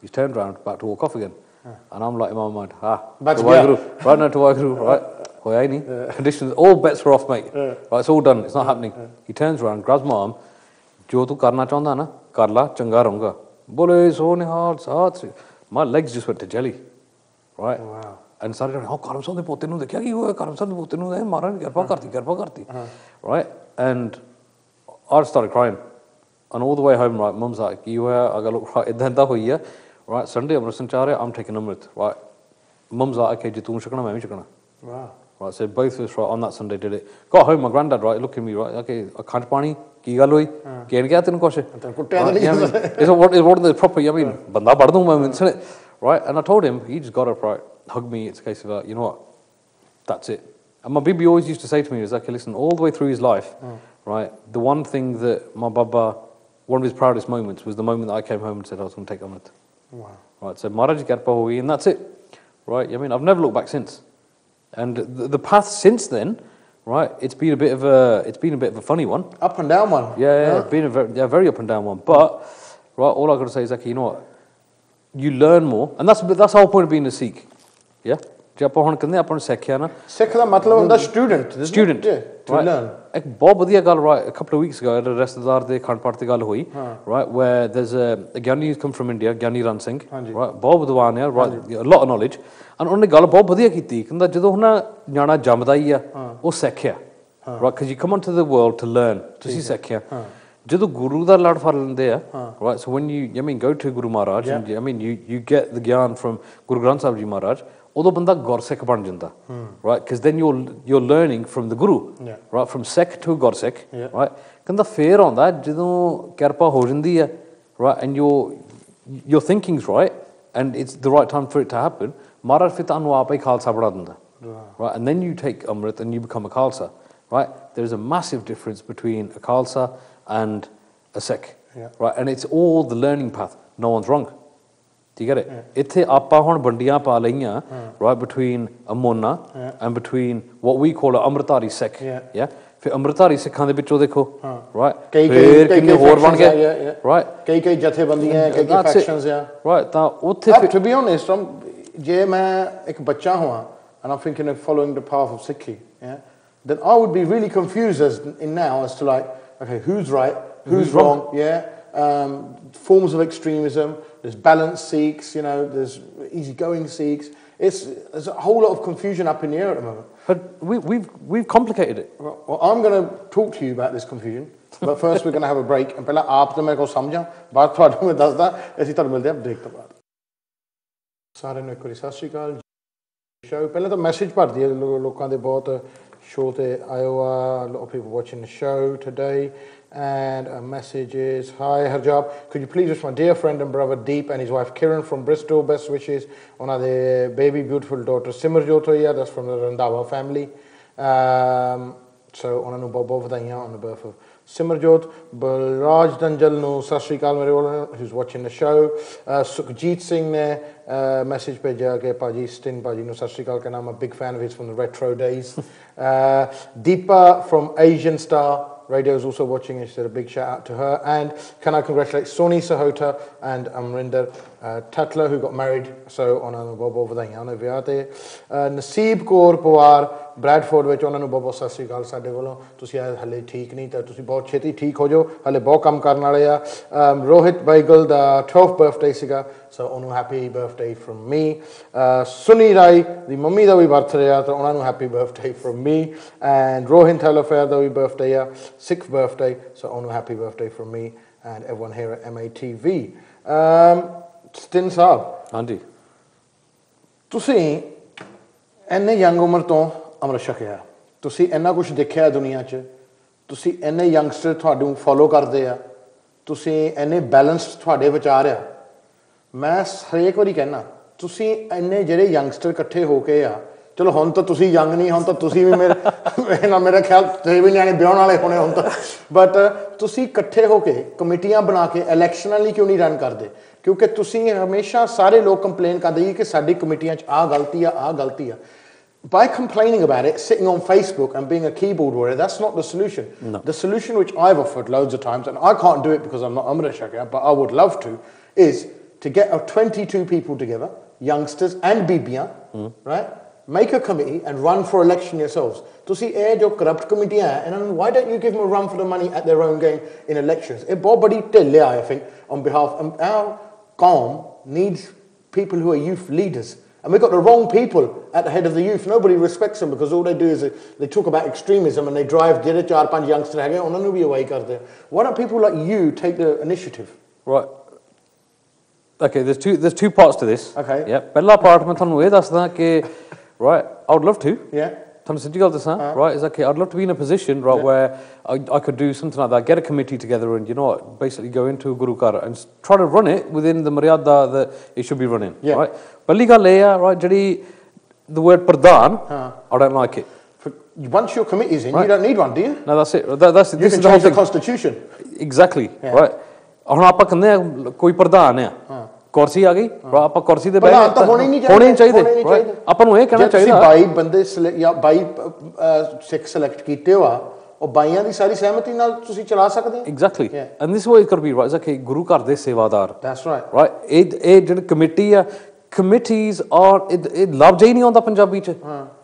He's turned around, about to walk off again, and I'm like in my mind, to Waheguru, right now to Waheguru, right? Conditions, all bets are off, mate. Right, it's all done. It's not happening. He turns around, grabs my arm. Jo tu karna chaunda na, kar la, changa rahunga. Bole so nihal saath. My legs just went to jelly. Right? Wow. And started, Karam Sahib de pote nu dekhya ki hua Karam Sahib de pote nu hai Maharaj kirpa karti. Right? And I started crying. And all the way home, right, mum's like, ki hua agar log idda hui hai. Right? Sunday Amrit char hai, I'm taking Amrit. Right? Mum's like, okay, ji tu chakna main bhi chakna. Wow. Right, so both of us right, on that Sunday did it. Got home, my granddad, right, looked at me, right, okay, I can't pani, ki gal hui, kehen gaya tenu kuch? It's one of the proper, I mean, banda bar dung moments, isn't it? Right, and I told him, he just got up, right, hugged me, it's a case of, you know what, that's it. And my bibi always used to say to me, is like, listen, all the way through his life, right, the one thing that my baba, one of his proudest moments was the moment that I came home and said I was going to take Amrit. Wow. Right, so Maharaj Kirpa hui, and that's it. Right, I mean, I've never looked back since. And the path since then, right? It's been a bit of a funny one. Up and down one. Yeah. It's been a very up and down one. But right, all I got to say is like, you know what? You learn more, and that's the whole point of being a Sikh. Yeah. ਜੇ ਆਪਾਂ ਹੁਣ ਕਹਿੰਦੇ ਆਪਾਂ ਨੂੰ ਸਿੱਖਿਆ ਨਾ ਸਿੱਖ ਦਾ ਮਤਲਬ ਹੁੰਦਾ ਸਟੂਡੈਂਟ ਟੂ ਲਰਨ ਇੱਕ ਬਹੁਤ ਵਧੀਆ ਗੱਲ right a couple of weeks ago ਰਿਸ਼ਤੇਦਾਰ ਦੇ ਖੰਡ ਪਾਠ ਤੇ ਗੱਲ ਹੋਈ right where there's a Giani come from India Giani Ran Singh right ਬਹੁਤ ਵਿਦਵਾਨ ਹੈ right a lot of knowledge and ਉਹਨੇ ਗੱਲ ਬਹੁਤ ਵਧੀਆ ਕੀਤੀ ਕਹਿੰਦਾ ਜਦੋਂ ਹੁਣ ਨਿਆਣਾ ਜੰਮਦਾ ਹੀ ਆ ਉਹ ਸਿੱਖਿਆ right cause you come into the world to learn ਤੁਸੀਂ ਸਿੱਖਿਆ ਜਦੋਂ ਗੁਰੂ ਦਾ ਲੜ ਫੜ ਲੈਂਦੇ ਆ right so when you I mean go to Guru Maharaj I mean you get the gyan from Guru Granth Sahib ji ਮਹਾਰਾਜ ਉਦੋਂ ਬੰਦਾ ਗੁਰਸਿੱਖ ਬਣ ਜਾਂਦਾ right because then you're learning from the guru right from Sikh to ਗੁਰਸਿੱਖ right ਕਹਿੰਦਾ ਫੇਰ ਆਉਂਦਾ ਜਦੋਂ ਕਿਰਪਾ ਹੋ ਜਾਂਦੀ ਹੈ right and your thinking's right and it's the right time for it to happen ਮਹਾਰਾਜ ਫਿਰ ਤੁਹਾਨੂੰ ਆਪ ਹੀ ਖਾਲਸਾ ਬਣਾ ਦਿੰਦਾ right and then you take Amrit and you become a Khalsa right there's a massive difference between a Khalsa and a Sikh right and it's all the learning path no one's wrong do you get it ਇੱਥੇ ਆਪਾਂ ਹੁਣ ਵੰਡੀਆਂ ਪਾ ਲਈਆਂ right between a Mona and between what we call a Amritari Sikh yeah ਫਿਰ ਅੰਮ੍ਰਿਤਧਾਰੀ ਸਿੱਖਾਂ ਦੇ ਵਿੱਚੋਂ ਦੇਖੋ right ਕਈ ਕਿੰਨੇ ਹੋਰ ਬਣ ਗਏ right ਕਈ ਜਥੇਬੰਦੀਆਂ ਕਈ ਫੈਕਸ਼ਨਸ ਆ right ਤਾਂ ਉੱਥੇ to be honest ਜੇ ਮੈਂ ਇੱਕ ਬੱਚਾ ਹੋਵਾਂ and I'm thinking of following the path of Sikhi then I would be really confused in now as to like okay who's right who's wrong forms of extremism there's balanced Sikhs you know there's easygoing Sikhs there's a whole lot of confusion up in the air at the moment but we've complicated it well I'm going to talk to you about this confusion but first we're going to have a break and ਪਹਿਲਾਂ ਆਪ ਤਾਂ ਮੇਰੇ ਕੋਲ ਸਮਝਾਂ ਬਾਅਦ ਤੁਹਾਨੂੰ ਮੈਂ ਦੱਸਦਾ ਅਸੀਂ ਤੁਹਾਨੂੰ ਮਿਲਦੇ ਹਾਂ ਬ੍ਰੇਕ ਤੋਂ ਬਾਅਦ ਸਾਰਿਆਂ ਨੂੰ ਇੱਕ ਵਾਰੀ ਸਤਿ ਸ਼੍ਰੀ ਅਕਾਲ show ਪਹਿਲਾਂ ਤਾਂ ਮੈਸੇਜ ਭਰਦੀ ਹੈ ਲੋਕਾਂ ਦੇ ਬਹੁਤ show ਤੇ ਆਇਓ ਆ a lot of people watching the show today and a message is hi Harjap could you please wish my dear friend and brother Deep and his wife Kiran from Bristol best wishes on their baby beautiful daughter Simarjot hoya that's from the Randhawa family so ਉਹਨਾਂ ਨੂੰ ਬਹੁਤ ਵਧਾਈਆਂ on the birth of Simarjot Balraj Danjal nu sat shri akal mere who's watching the show Sukhjit Singh ne message bheja ke Paji Stin Paji nu sat shri akal and I'm a big fan of his from the retro days Deepa from Asian Star Radio is also watching and she said a big shout out to her and can I congratulate Soni Sahota and Amrinder Tatla who got married so ਉਹਨਾਂ ਨੂੰ ਬਹੁਤ ਵਧਾਈਆਂ ਨੇ ਵਿਆਹ ਤੇ Naseeb Kaur Pawar Bradford ਵਿੱਚ ਉਹਨਾਂ ਨੂੰ ਬਹੁਤ ਸਤਿ ਸ੍ਰੀ ਅਕਾਲ ਸਾਡੇ ਵੱਲੋਂ ਤੁਸੀਂ ਹਲੇ ਠੀਕ ਨਹੀਂ ਤਾਂ ਤੁਸੀਂ ਬਹੁਤ ਛੇਤੀ ਠੀਕ ਹੋ ਜਾਓ ਹਲੇ ਬਹੁਤ ਕੰਮ ਕਰਨ ਵਾਲੇ ਆ ਰੋਹਿਤ ਬਾਈਗਲ ਦਾ 12th ਬਰਥਡੇ ਸੀਗਾ ਸੋ ਉਹਨੂੰ ਹੈਪੀ ਬਰਥਡੇ ਫਰਮ ਮੀ ਸੁਨੀ ਰਾਈ ਦੀ ਮੰਮੀ ਦਾ ਵੀ ਬਰਥਡੇ ਆ ਤਾਂ ਉਹਨਾਂ ਨੂੰ happy birthday from me and Rohin ਥੈਲੋਫੇਅਰ ਦਾ ਵੀ ਬਰਥਡੇ ਆ 6th ਬਰਥਡੇ ਸੋ ਉਹਨੂੰ happy birthday from me and everyone here at MATV ਸਟਿਨ ਸਾਹਿਬ ਹਾਂਜੀ ਤੁਸੀਂ ਇੰਨੇ ਯੰਗ ਉਮਰ ਤੋਂ ਅੰਮ੍ਰਿਤ ਛਕਿਆ ਤੁਸੀਂ ਇੰਨਾ ਕੁਝ ਦੇਖਿਆ ਦੁਨੀਆ 'ਚ ਤੁਸੀਂ ਇੰਨੇ ਯੰਗਸਟਰ ਤੁਹਾਨੂੰ ਫੋਲੋ ਕਰਦੇ ਆ ਤੁਸੀਂ ਇੰਨੇ ਬੈਲੈਂਸ ਤੁਹਾਡੇ ਵਿਚਾਰ ਆ ਮੈਂ ਹਰੇਕ ਵਾਰੀ ਕਹਿਣਾ ਤੁਸੀਂ ਇੰਨੇ ਜਿਹੜੇ ਯੰਗਸਟਰ ਇਕੱਠੇ ਹੋ ਕੇ ਆ ਚਲੋ ਹੁਣ ਤਾਂ ਤੁਸੀਂ ਯੰਗ ਨਹੀਂ ਹੁਣ ਤਾਂ ਤੁਸੀਂ ਵੀ ਮੇਰਾ ਖਿਆਲ ਤੁਸੀਂ ਵੀ ਨਿਆਣੇ ਵਿਆਹਣ ਵਾਲੇ ਹੋਣੇ ਹੁਣ ਤਾਂ ਬਟ ਤੁਸੀਂ ਇਕੱਠੇ ਹੋ ਕੇ ਕਮੇਟੀਆਂ ਬਣਾ ਕੇ ਇਲੈਕਸ਼ਨਾਂ ਲਈ ਕਿਉਂ ਨਹੀਂ ਰਨ ਕਰਦੇ ਕਿਉਂਕਿ ਤੁਸੀਂ ਹਮੇਸ਼ਾ ਸਾਰੇ ਲੋਕ ਕੰਪਲੇਨ ਕਰਦੇ ਕਿ ਸਾਡੀ ਕਮੇਟੀਆਂ 'ਚ ਆਹ ਗਲਤੀ ਆ By complaining about it, sitting on Facebook and being a keyboard warrior, that's not the solution. No. The solution which I've offered loads of times, and I can't do it because I'm not Amrit Shakir, but I would love to, is to get 22 people together, youngsters and BBR, right? Make a committee and run for election yourselves. To see your corrupt committee, and why don't you give them a run for the money at their own game in elections? I think, on behalf of our Qawm needs people who are youth leaders. And we've got the wrong people at the head of the youth. Nobody respects them because all they do is they talk about extremism and they drive ਜਿਹੜੇ 4-5 youngsters ਹੈਗੇ ਉਹਨਾਂ ਨੂੰ ਵੀ away ਕਰਦੇ Why don't people like you take the initiative? Right. Okay, there's two parts to this. Okay. Yeah. ਪਹਿਲਾ part ਮੈਂ ਤੁਹਾਨੂੰ ਇਹ ਦੱਸਦਾ ਕਿ right, I would love to. Yeah. ਤੁਹਾਨੂੰ ਸੱਚੀ ਗੱਲ ਦੱਸਾਂ right is okay I'd love to be in a position right where I could do something like that get a committee together and you know what basically go into Guru Ghar and try to run it within the maryada that it should be running right ਪਹਿਲੀ ਗੱਲ ਇਹ ਆ right ਜਿਹੜੀ the word pradhan I don't like it once your committee is in you don't need one do you no that's it this is the whole constitution exactly right ਹੁਣ ਆਪਾਂ ਕਹਿੰਦੇ ਆ ਕੋਈ ਪ੍ਰਧਾਨ ਆ ਕੁਰਸੀ ਆ ਗਈ ਆਪਾਂ ਕੁਰਸੀ ਤੇ ਬੈਠੇ ਤਾਂ ਹੋਣੇ ਨਹੀਂ ਚਾਹੀਦੇ ਆਪਾਂ ਨੂੰ ਇਹ ਕਹਿਣਾ ਚਾਹੀਦਾ 22 ਬੰਦੇ ਜਾਂ 22 ਸਿੱਖ ਸਿਲੈਕਟ ਕੀਤੇ ਹੋਆ ਉਹ ਬਾਈਆਂ ਦੀ ਸਾਰੀ ਸਹਿਮਤੀ ਨਾਲ ਤੁਸੀਂ ਚਲਾ ਸਕਦੇ ਹੋ exactly and this why could be right okay ਗੁਰੂ ਘਰ ਦੇ ਸੇਵਾਦਾਰ that's right right ਇਹ ਜਿਹੜੀ ਕਮੇਟੀ ਆ committees are ਇਹ ਲਫ਼ਜ਼ ਹੀ ਨਹੀਂ ਆਉਂਦਾ ਪੰਜਾਬੀ ਚ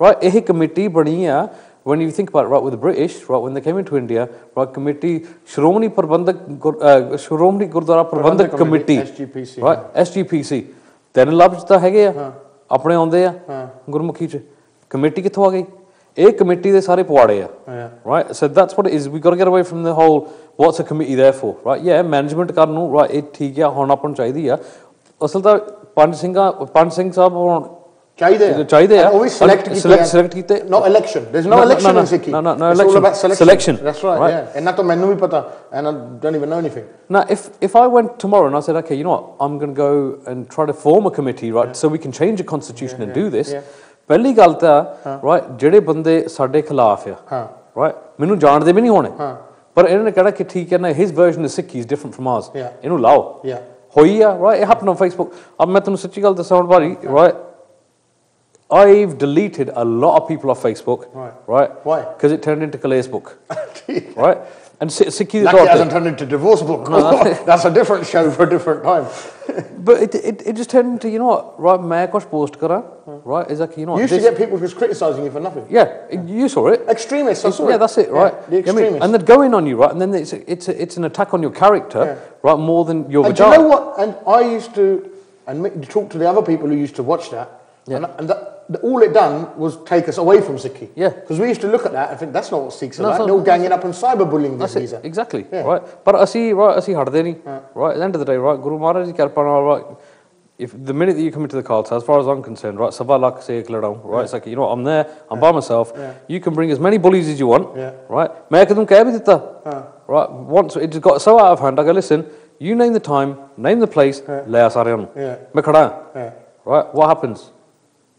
right ਇਹ ਕਮੇਟੀ ਬਣੀ ਆ when you think about it, right, with the British, right, when they came into India, right, committee, Shromani Gurdwara Prabandhak Committee, SGPC, right, SGPC, then labs ਤਾਂ ਹੈਗੇ ਆ ਆਪਣੇ ਆਉਂਦੇ ਆ ਗੁਰਮੁਖੀ ਚ ਕਮੇਟੀ ਕਿੱਥੋਂ ਆ ਗਈ ਇਹ ਕਮੇਟੀ ਦੇ ਸਾਰੇ ਪਵਾੜੇ ਆ right so that's what it is we got to get away from the whole what's a committee there for right yeah management ਕਰਨ ਨੂੰ right ਇਹ ਠੀਕ ਆ ਹੁਣ ਆਪਾਂ ਨੂੰ ਚਾਹੀਦੀ ਆ ਅਸਲ ਤਾਂ ਪੰਜ ਸਿੰਘ ਸਾਹਿਬ ਹੁਣ ਚਾਹੀਦੇ ਆ ਉਹ ਵੀ ਸਿਲੈਕਟ ਕੀਤੇ no election there's no election in Sikhi no election selection that's right yeah ਇਹਨਾਂ ਤੋਂ ਮੈਨੂੰ ਵੀ ਪਤਾ and I don't even know anything now if I went tomorrow and I said okay you know what I'm going to go and try to form a committee right so we can change the constitution and do this ਪਹਿਲੀ ਗੱਲ ਤਾਂ right ਜਿਹੜੇ ਬੰਦੇ ਸਾਡੇ ਖਿਲਾਫ ਆ right ਮੈਨੂੰ ਜਾਣਦੇ ਵੀ ਨਹੀਂ ਹੋਣੇ ਪਰ ਇਹਨਾਂ ਨੇ ਕਹਿਣਾ ਕਿ ਠੀਕ ਹੈ ਨਾ his version of Sikhi is different from ours ਇਹਨੂੰ ਲਾਓ ਹੋਈ ਆ right it happened on Facebook ਅਬ ਮੈਂ ਤੁਹਾਨੂੰ ਸੱਚੀ ਗੱਲ ਦੱਸਾਂ ਭਾਰੀ right I've deleted a lot of people off Facebook. Right? Why? Because it turned into Kale's book. Right? And Sikhi like it hasn't turned into divorce book. No, that's a different show for a different time. But it just turned into, you know what, right, main kuch post kara, right, is like, you know you used to get people just criticising you for nothing. Yeah, you saw it. Extremists, I saw it. Yeah, that's it, right. The extremists. And they're going on you, right, and then it's an attack on your character, right, more than your vagina. And do you know what, and I used to, and talk to the other people who used to watch that, and all it done was take us away from Sikhi. Yeah. Because we used to look at that and think that's not what Sikhs are like. They're all ganging up and cyberbullying this visa. Exactly. Right. But ਅਸੀਂ ਹਟਦੇ ਨਹੀਂ. Right. At the end of the day, right, Guru Maharaj ਦੀ ਕਿਰਪਾ ਨਾਲ right if the minute that you come into the Khalsa, as far as I'm concerned, right, Sabha Lakh se ek ladaun, right, it's like, you know what, I'm there, I'm by myself, you can bring as many bullies as you want, right, main kadam keh bhi ditta, right, once it just got so out of hand, I go, listen, you name the time, name the place, le aa sareyan nu, main khada haan, right, what happens?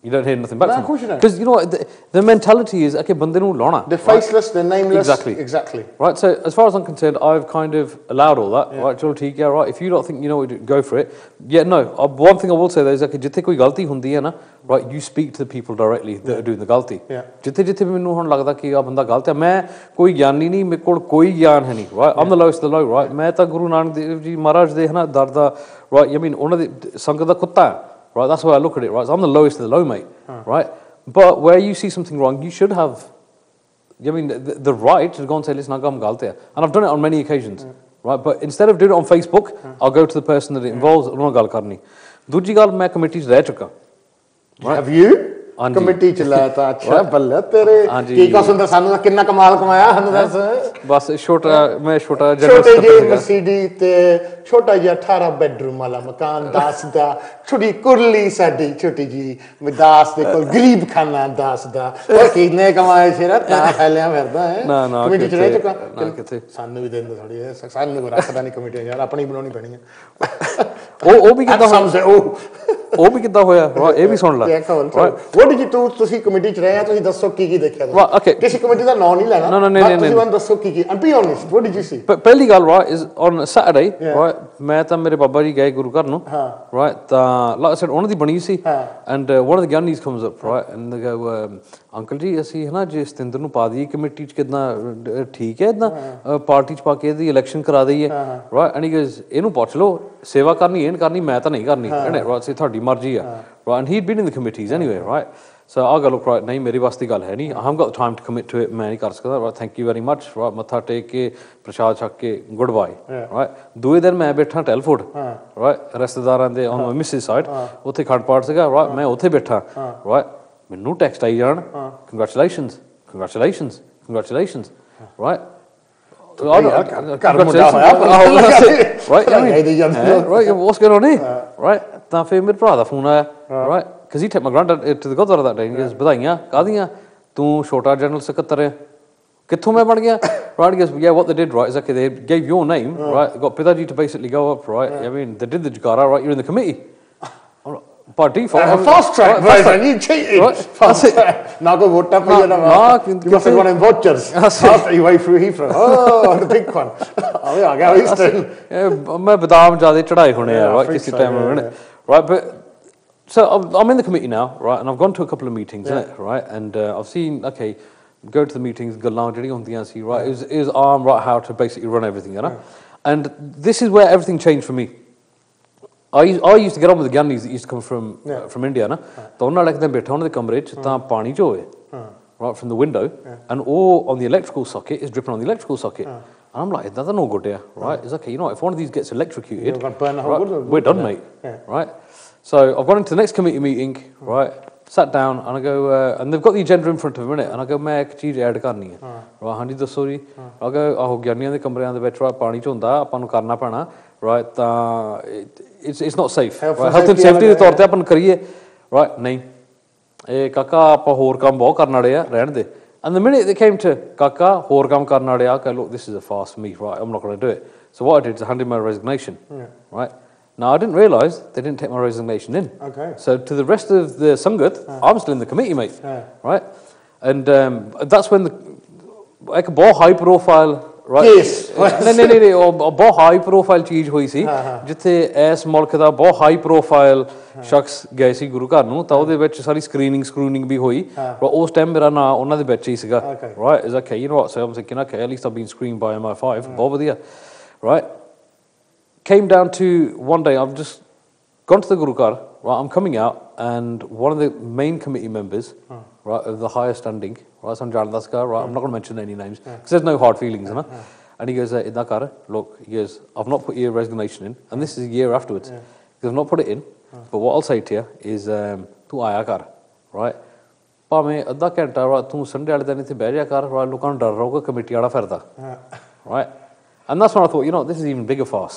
You don't hear nothing back from them. Because you know what, the mentality is, okay, bande nu launa. They're faceless, they're nameless. Exactly. Right, so as far as I'm concerned, I've kind of allowed all that. Right, chalo theek hai, right, if you don't think you know what, go for it. Yeah, no, one thing I will say there is, okay, jithe koi galti hundi hai na, right, you speak to the people directly that are doing the galti. Jithe mainu hon lagda ki aa banda galat hai, main koi gyani nahi, mere kol koi gyan hai nahi, right, I'm the lowest of the low, right, main ta Guru Nanak Dev Ji Maharaj de hai na darda, right, I mean, ਉਹਨਾਂ ਦੇ ਸੰਗਤ ਦਾ ਕੁੱਤਾ ਹੈ. Right, that's the way I look at it, right? So I'm the lowest of the low, mate, right? But where you see something wrong, you should have, I mean, the right to go and say, listen, I'm galte hai. And I've done it on many occasions, right? But instead of doing it on Facebook, I'll go to the person that it involves, unna gal karni. Dooji gal, main committee reh chuka. Have you? Committee chilaya tha, acha, balla tere. Ki ka sunda sanu da kinna kamal kamaya, hanu das. Bas shota, main shota छोटे जी मसीडी ते छोटा जी 18 bedroom वाला मकान दास दा छोटी कुरली साडी छोटी जी दास दे कोल गरीब खाना दास दा और कितने कमाए छेरा ता फैलिया फिरदा है कमेटी च रह चुका सानू भी देंदे थोड़ी है सानू को रखदा नहीं कमेटी यार अपनी बनानी पैनी है ओ भी किदा समझे ਉਹ ਵੀ ਕਿੱਦਾਂ ਹੋਇਆ ਇਹ ਵੀ ਸੁਣ ਲੈ what did you do ਤੁਸੀਂ ਕਮੇਟੀ ਚ ਰਹੇ ਆ ਤੁਸੀਂ ਦੱਸੋ ਕੀ ਦੇਖਿਆ ਤੁਸੀਂ ਕਿਸੇ ਕਮੇਟੀ ਦਾ ਨਾਮ ਨਹੀਂ ਲੈਣਾ ਤੁਸੀਂ ਮੈਨੂੰ ਦੱਸੋ ਕੀ and be honest what did you see ਪਹਿਲੀ ਗੱਲ right is on Saturday right ਮੈਂ ਤਾਂ ਮੇਰੇ ਬਾਬਾ ਜੀ ਗਏ ਗੁਰੂ ਘਰ ਨੂੰ right ਤਾਂ like I said ਉਹਨਾਂ ਦੀ ਬਣੀ ਸੀ and one of the Gyanis comes up right and they go uncle ਜੀ ਅਸੀਂ ਹੈ ਨਾ ਜੇ ਸਤਿੰਦਰ ਨੂੰ ਪਾ ਦਈਏ ਕਮੇਟੀ ਚ ਕਿਦਾਂ ਠੀਕ ਹੈ ਇਦਾਂ ਪਾਰਟੀ ਚ ਪਾ ਕੇ ਇਹਦੀ ਇਲੈਕਸ਼ਨ ਕਰਾ ਦਈਏ right and he goes ਇਹਨੂੰ ਪੁੱਛ ਲਓ ਸੇਵਾ ਕਰਨੀ ਇਹ ਕਰਨੀ ਮੈਂ ਤਾਂ ਨਹੀਂ ਕਰਨੀ ਇਹਨੇ right ਸੇ ਤੁਹਾਡੀ ਮਰਜ਼ੀ ਆ right and he'd been in the committees anyway right so I go look right ਨਹੀਂ ਮੇਰੀ ਵਾਸਤੇ ਗੱਲ ਹੈ ਨਹੀਂ I haven't got the time to commit to it ਮੈਂ ਨਹੀਂ ਕਰ ਸਕਦਾ right thank you very much right ਮੱਥਾ ਟੇਕ ਕੇ ਪ੍ਰਸ਼ਾਦ ਛਕ ਕੇ ਗੁੱਡ ਬਾਏ right ਦੂਏ ਦਿਨ ਮੈਂ ਬੈਠਾ ਟੈਲਫੋਰਡ right ਰਿਸ਼ਤੇਦਾਰਾਂ ਦੇ on my missus side ਉੱਥੇ ਖੰਡ ਪਾਠ ਸੀਗਾ right ਮੈਂ ਉੱਥੇ ਬੈਠਾ right ਮੈਨੂੰ ਟੈਕਸਟ ਆਈ ਜਾਣ congratulations congratulations congratulations right right what's going on here right ਤਾਂ ਫਿਰ ਮੇਰੇ ਭਰਾ ਦਾ ਫੋਨ ਆਇਆ right because he took my granddad to the Gurdwara that day and he goes ਵਧਾਈਆਂ ਕਾਹਦੀਆਂ ਤੂੰ ਛੋਟਾ ਜਨਰਲ ਸਕੱਤਰ ਹੈ ਕਿੱਥੋਂ ਮੈਂ ਬਣ ਗਿਆ right he goes yeah what they did right is okay they gave your name right they got Pidaji to basically go up right I mean they did the jagara right you're in the committee by default fast track right and you cheated right fast track now go vote up you must have gone in vouchers after you went through Heathrow oh the big one oh yeah I got Eastern ਮੈਂ ਬਦਾਮ ਜ਼ਿਆਦਾ ਚੜਾਏ ਹੋਣੇ ਆ right ਕਿਸੇ time right but so I'm in the committee now right and I've gone to a couple of meetings right and I've seen okay go to the meetings ਗੱਲਾਂ ਜਿਹੜੀਆਂ ਹੁੰਦੀਆਂ ਸੀ right is right how to basically run everything you know and this is where everything changed for me I used to get on with the Gyanis that used to come from India na ਤਾਂ ਉਹਨਾਂ ਲੈ ਕੇ ਬੈਠਾ ਉਹਨਾਂ ਦੇ ਕਮਰੇ 'ਚ ਤਾਂ ਪਾਣੀ 'ਚ ਹੋਏ right from the window and all on the electrical socket is dripping on the electrical socket and I'm like that's no good there right it's okay you know if one of these gets electrocuted we're done mate right so I've gone into the next committee meeting right sat down and I go and they've got the agenda in front of them and I go ਮੈਂ ਇੱਕ ਚੀਜ਼ add ਕਰਨੀ ਹੈ right ਹਾਂਜੀ ਦੱਸੋ ਜੀ I go ਆਹੋ ਗਿਆਨੀਆਂ ਦੇ ਕਮਰਿਆਂ ਦੇ ਵਿੱਚ ਪਾਣੀ 'ਚ ਹੁੰਦਾ ਆਪਾਂ ਨੂੰ ਕਰਨਾ ਪੈਣਾ right ਤਾਂ it's not safe right health and safety ਦੇ ਤੌਰ ਤੇ ਆਪਾਂ ਕਰੀਏ right ਨਹੀਂ ਇਹ ਕਾਕਾ ਆਪਾਂ ਹੋਰ ਕੰਮ ਬਹੁਤ ਕਰਨ ਵਾਲੇ ਆ ਰਹਿਣ ਦੇ and the minute they came to ਕਾਕਾ ਹੋਰ ਕੰਮ ਕਰਨ ਵਾਲੇ ਆ I go look this is a fast for me right I'm not going to do it so what I did is I handed my resignation right now I didn't realise they didn't take my resignation in okay so to the rest of the Sangat I'm still in the committee mate right and that's when like a ਬਹੁਤ high profile right ਨਹੀਂ ਉਹ ਬਹੁਤ high profile ਚੀਜ਼ ਹੋਈ ਸੀ ਜਿੱਥੇ ਇਸ ਮੁਲਕ ਦਾ ਬਹੁਤ ਹਾਈ ਪ੍ਰੋਫਾਈਲ ਸ਼ਖਸ ਗਏ ਸੀ ਗੁਰੂ ਘਰ ਨੂੰ ਤਾਂ ਉਹਦੇ ਵਿੱਚ ਸਾਰੀ ਸਕਰੀਨਿੰਗ ਵੀ ਹੋਈ ਉਸ ਟਾਈਮ ਮੇਰਾ ਨਾਂ ਉਹਨਾਂ ਦੇ ਵਿੱਚ ਹੀ ਸੀਗਾ right is okay you know what so I'm thinking okay at least I've been screened by MI5 ਬਹੁਤ ਵਧੀਆ right came down to one day I've just gone to the Guru Ghar right I'm coming out and one of the main committee members right of the higher standing right some Jan Daska right I'm not going to mention any names because there's no hard feelings you know and he goes idda kar look he goes I've not put your resignation in and this is a year afterwards because I've not put it in but what I'll say to you is tu aaya kar right ਭਾਵੇਂ ਅੱਧਾ ਘੰਟਾ right ਤੂੰ Sunday ਵਾਲੇ ਦਿਨ ਇੱਥੇ ਬਹਿ ਜਾ ਕਰ right ਲੋਕਾਂ ਨੂੰ ਡਰ ਰਹੂਗਾ ਕਮੇਟੀ ਵਾਲਾ ਫਿਰਦਾ right and that's when I thought you know this is even bigger farce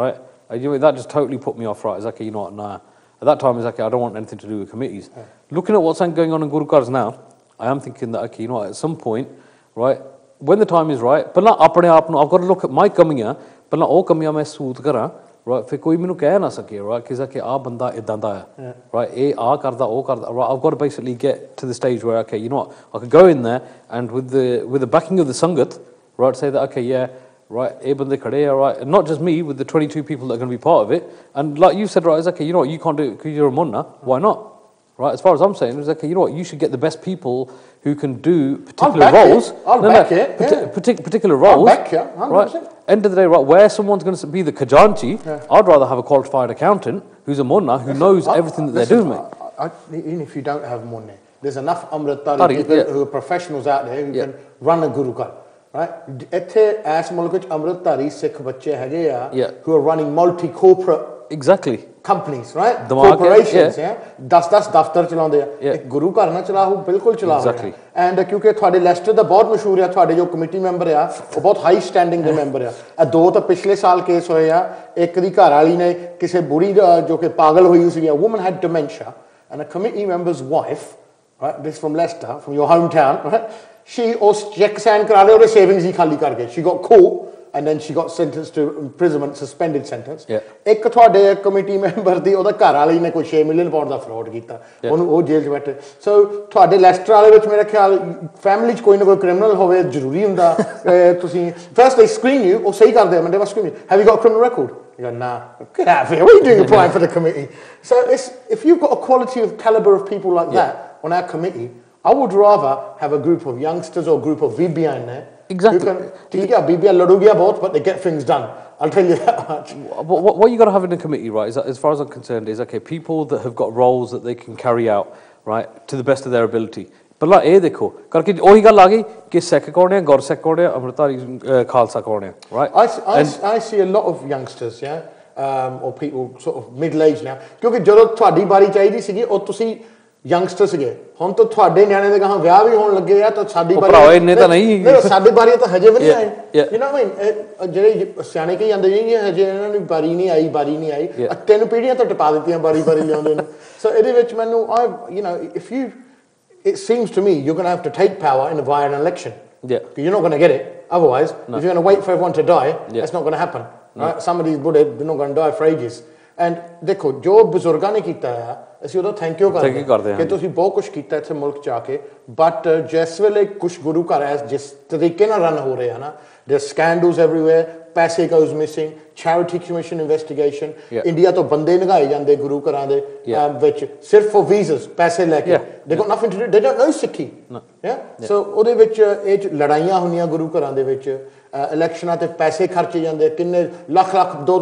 right That just totally put me off, right? It's okay, you know what, nah. At that time, it's okay, I don't want anything to do with committees. Looking at what's going on in Guru Cars now, I am thinking that, okay, you know what, at some point, right, when the time is right, I've got to look at my kamiyan, all kamiyan मैं suit करा, right, फिर कोई मैंने कह ना सके, right, कि बंदा इदां दा है, right, करदा, right, I've got to basically get to the stage where, okay, you know what, I could go in there and with the backing of the Sangat, right, say that, okay, yeah, right, bande khade hai, right, and not just me, with the 22 people that are going to be part of it, and like you said, right, it's okay, you know what, you can't do it because you're a munna, why not? Right, as far as I'm saying, it's okay, you know what, you should get the best people who can do particular roles. I'll back it. Particular roles. I'll back you, 100%. Right, end of the day, right, where someone's going to be the Khajanchi, I'd rather have a qualified accountant who's a munna, who knows everything that they're doing, mate. Even if you don't have munna, there's enough Amritari people who are professionals out there who can run a Guru Ghar. Right? Ithe as mulk vich Amritari Sikh bachche hage ya who are running multi-corporate companies, right? Corporations, yeah. 10 daftar chalaunde ya. Guru Ghar na chalahu, bilkul chalahu. And kyunki thode Leicester da bahut mashhoor ya, thode jo committee member ya, wo bahut high standing de member ya. A do ta pichle saal case hoye ya, ek di ghar wali ne kise buri jo ke pagal hoyi usi, a woman had dementia and a committee member's wife, right? This from Leicester, from your hometown, right? She also check sign kara le, savings hi khali kar gayi. She got caught and then she got sentenced to imprisonment, suspended sentence. Ek thode committee member di oda ghar wali ne koi 6 million pound da fraud kita. Onu oh jail ch baithi. So thode Leicester wale vich mera khayal family ch koi na koi criminal hove zaruri hunda. Tusi first they screen you or sahi karde they must screen you. Have you got a criminal record? You go, nah, get out of here. What are you doing applying for the committee? So if you've got a quality of caliber of people like that on our committee, I would rather have a group of youngsters or a group of VBI in there. Exactly. VBI ladugia both, but they get things done. I'll tell you that much. What you got to have in a committee, right, is, as far as I'm concerned, is, okay, people that have got roles that they can carry out, right, to the best of their ability. But like, देखो, करके वही गल आ गई कि सिख कौन है, गौर सिख कौन है, अमृतधारी खालसा कौन है, right? I see a lot of youngsters, yeah, or people sort of middle-aged now. क्योंकि ਜਦੋਂ ਤੁਹਾਡੀ ਬਾਰੀ ਚਾਹੀਦੀ ਸੀਗੀ ਉਹ ਤੁਸੀਂ youngsters ਸੀਗੇ ਹੁਣ ਤਾਂ ਤੁਹਾਡੇ ਨਿਆਣੇ ਦੇ ਗਾਹਾਂ ਵਿਆਹ ਵੀ ਹੋਣ ਲੱਗੇ ਆ ਤਾਂ ਸਾਡੀ ਬਾਰੀ ਇੰਨੇ ਤਾਂ ਨਹੀਂ ਸਾਡੀ ਬਾਰੀ ਤਾਂ ਹਜੇ ਵੀ ਨਹੀਂ ਆਏ you know what I mean ਜਿਹੜੇ ਸਿਆਣੇ ਕਹੀ ਜਾਂਦੇ ਜੀ ਹਜੇ ਇਹਨਾਂ ਨੂੰ ਬਾਰੀ ਨਹੀਂ ਆਈ ਤਿੰਨ ਪੀੜ੍ਹੀਆਂ ਤਾਂ ਟਪਾ ਦਿੱਤੀਆਂ ਬਾਰੀ ਲਿਆਉਂਦੇ ਨੇ ਸੋ ਇਹਦੇ ਵਿੱਚ ਮੈਨੂੰ you know if you it seems to me you're going to have to take power in via an election you're not going to get it otherwise if you're going to wait for everyone to die that's not going to happen right some of these Buddha they're not going to die for ages and देखो जो बुजुर्गों ने किया है ਅਸੀਂ ਉਹਦਾ thank you ਕਰਦੇ ਹਾਂ ਕਿ ਤੁਸੀਂ ਬਹੁਤ ਕੁਝ ਕੀਤਾ ਇੱਥੇ ਮੁਲਕ ਚ ਆ ਕੇ ਬਟ ਜਿਸ ਵੇਲੇ ਕੁਝ ਗੁਰੂ ਘਰ ਹੈ ਜਿਸ ਤਰੀਕੇ ਨਾਲ ਰਨ ਹੋ ਰਿਹਾ ਨਾ there's scandals everywhere ਪੈਸੇ goes missing charity commission investigation India ਤੋਂ ਬੰਦੇ ਨਗਾਏ ਜਾਂਦੇ ਗੁਰੂ ਘਰਾਂ ਦੇ ਵਿੱਚ ਸਿਰਫ for visas ਪੈਸੇ ਲੈ ਕੇ they got nothing to do they don't know ਸਿੱਖੀ so ਉਹਦੇ ਵਿੱਚ ਇਹ ਲੜਾਈਆਂ ਹੁੰਦੀਆਂ ਗੁਰੂ ਘਰਾਂ ਦੇ ਵਿੱਚ ਇਲੈਕਸ਼ਨਾਂ ਤੇ ਪੈਸੇ ਖਰਚੇ ਜਾਂਦੇ ਕਿੰਨੇ ਲੱਖ 2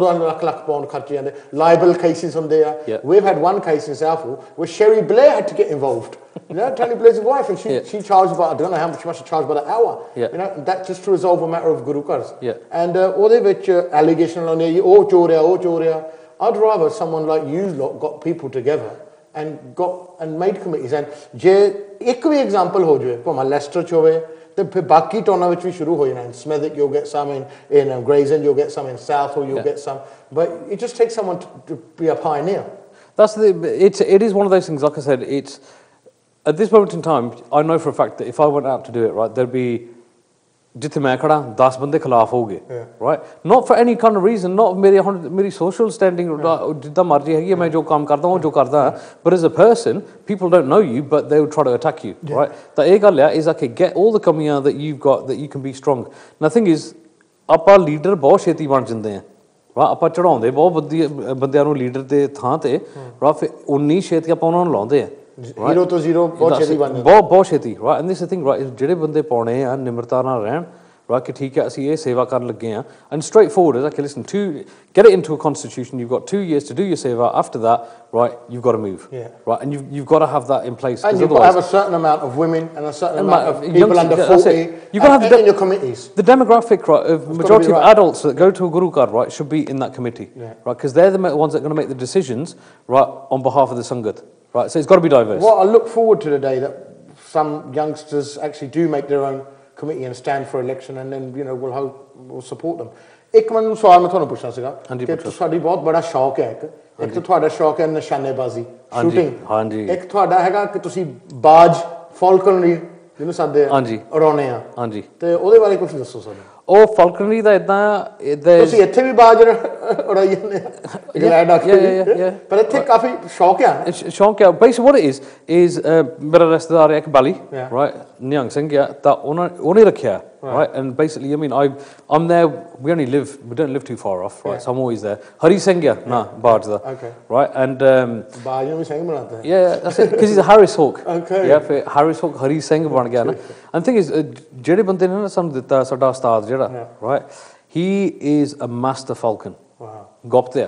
ਲੱਖ ਪਾਉਂਡ ਖਰਚੇ ਜਾਂਦੇ liable cases ਹੁੰਦੇ ਆ we've had one case in Southall where Sherry Blair had to get involved you know Tony Blair's wife and she charged about I don't know how much she charged by the hour you know that just to resolve a matter of Guru Cars and ਉਹਦੇ ਵਿੱਚ allegation ਲਾਉਂਦੇ ਆ ਉਹ ਚੋਰ ਆ I'd rather someone like you lot got people together and made committees and ਜੇ ਇੱਕ ਵੀ example ਹੋ ਜਾਵੇ ਭਾਵੇਂ ਲੈਸਟਰ ਚ ਹੋਵੇ ਤੇ ਫਿਰ ਬਾਕੀ ਟਾਊਨਾਂ ਵਿੱਚ ਵੀ ਸ਼ੁਰੂ ਹੋ ਜਾਣਾ in Smethwick you'll get some in Gray's Inn you'll get some in Southall you'll get some but it just takes someone to be a pioneer it is one of those things like I said it's at this moment in time I know for a fact that if I went out to do it right there'd be ਜਿੱਥੇ ਮੈਂ ਖੜਾ 10 ਬੰਦੇ ਖਿਲਾਫ ਹੋਗੇ right not for any kind of reason not ਮੇਰੀ social standing ਜਿੱਦਾਂ ਮਰਜ਼ੀ ਹੈਗੀ ਮੈਂ ਜੋ ਕੰਮ ਕਰਦਾ ਉਹ ਜੋ ਕਰਦਾ but as a person people don't know you but they will try to attack you right ਤਾਂ ਇਹ ਗੱਲ is okay get all the ਕਮੀਆਂ that you've got that you can be strong the thing is ਆਪਾਂ leader ਬਹੁਤ ਛੇਤੀ ਬਣ ਜਾਂਦੇ ਆ ਆਪਾਂ ਚੜਾਉਂਦੇ ਬਹੁਤ ਬੰਦਿਆਂ ਨੂੰ ਲੀਡਰ ਦੇ ਥਾਂ ਤੇ ਫਿਰ ਉਨੀ ਛੇਤੀ ਆਪਾਂ ਉਹਨਾਂ ਨੂੰ ਲਾਉਂਦੇ ਆ zero to zero ਬਹੁਤ ਛੇਤੀ right and this is the thing right ਜਿਹੜੇ ਬੰਦੇ ਪਾਉਣੇ ਆ ਨਿਮਰਤਾ ਨਾਲ ਰਹਿਣ right ਕਿ ਠੀਕ ਹੈ ਅਸੀਂ ਇਹ ਸੇਵਾ ਕਰਨ ਲੱਗੇ ਆ and straightforward is okay listen to get it into a constitution you've got 2 years to do your seva after that right you've got to move right and you've got to have that in place and you've got to have a certain amount of women and a certain amount of people under 40 you've got to have in your committees the demographic right of majority of adults that go to a Guru Ghar right should be in that committee right because they're the ones that are going to make the decisions right on behalf of the Sangat right so it's got to be diverse well I look forward to the day that some youngsters actually do make their own committee and stand for election and then you know we'll support them ਇੱਕ ਮੈਨੂੰ ਸਵਾਲ ਮੈਂ ਤੁਹਾਨੂੰ ਪੁੱਛਣਾ ਸੀਗਾ ਕਿ ਤੁਹਾਡੀ ਬਹੁਤ ਬੜਾ ਸ਼ੌਕ ਹੈ ਇੱਕ ਤਾਂ ਤੁਹਾਡਾ ਸ਼ੌਕ ਹੈ ਨਿਸ਼ਾਨੇਬਾਜ਼ੀ ਸ਼ੂਟਿੰਗ ਹਾਂਜੀ ਇੱਕ ਤੁਹਾਡਾ ਹੈਗਾ ਕਿ ਤੁਸੀਂ ਬਾਜ ਫਾਲਕਨਰੀ ਜਿਹਨੂੰ ਸਾਦੇ ਆ ਉਡਾਉਣੇ ਆ ਹਾਂਜੀ ਤੇ ਉਹਦੇ ਬਾਰੇ ਕੁਝ ਦੱਸੋ ਸਾਨੂੰ ਉਹ ਫਾਲਕਨਰੀ ਦਾ ਇਦਾਂ ਤੁਸੀਂ ਇੱਥੇ ਵੀ ਬਾਜ ਉਡਾਈ ਜਾਂਦੇ ਆ ਇੰਗਲੈਂਡ ਆ ਕੇ ਪਰ ਇੱਥੇ ਕਾਫੀ ਸ਼ੌਕ ਆ ਬੇਸਿਕਲੀ what it is ਮੇਰਾ ਰਿਸ਼ਤੇਦਾਰ ਇੱਕ ਬਾਲੀ ਰਾਈਟ ਨਿਹੰਗ ਸਿੰਘ ਆ ਤਾਂ ਉਹਨੇ ਰੱਖਿਆ right and basically I mean I'm there we don't live too far off right so I'm always there Hari Singh na baaj da right and baaj nu bhi Singh banate hain yeah that's it because he's a Harris Hawk yeah for Harris Hawk Hari Singh ban gaya na and the thing is jehde bande ne na sanu ditta sada ustad jehda right he is a master falcon wow gopte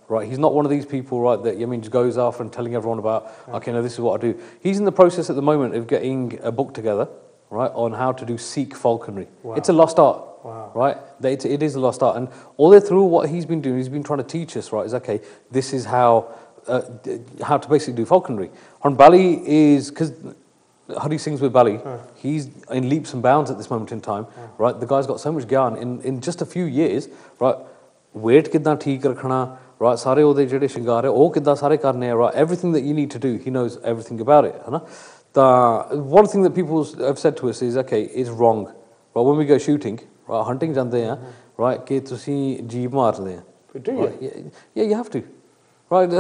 right he's not one of these people right that I mean just goes off and telling everyone about okay no this is what I do he's in the process at the moment of getting a book together right on how to do Sikh falconry it's a lost art right it is a lost art and all the way through what he's been doing he's been trying to teach us right is okay this is how to basically do falconry on Bali is because Hari Singh's with Bali he's in leaps and bounds at this moment in time right the guy's got so much gyan in just a few years right weight kidna theek rakhna right sare ode jehde shingar hai oh kidda sare karne right everything that you need to do he knows everything about it hai na one thing that people have said to us is okay it's wrong but when we go shooting right hunting jande hain right ke tusi jeep maarde hain yeah you have to right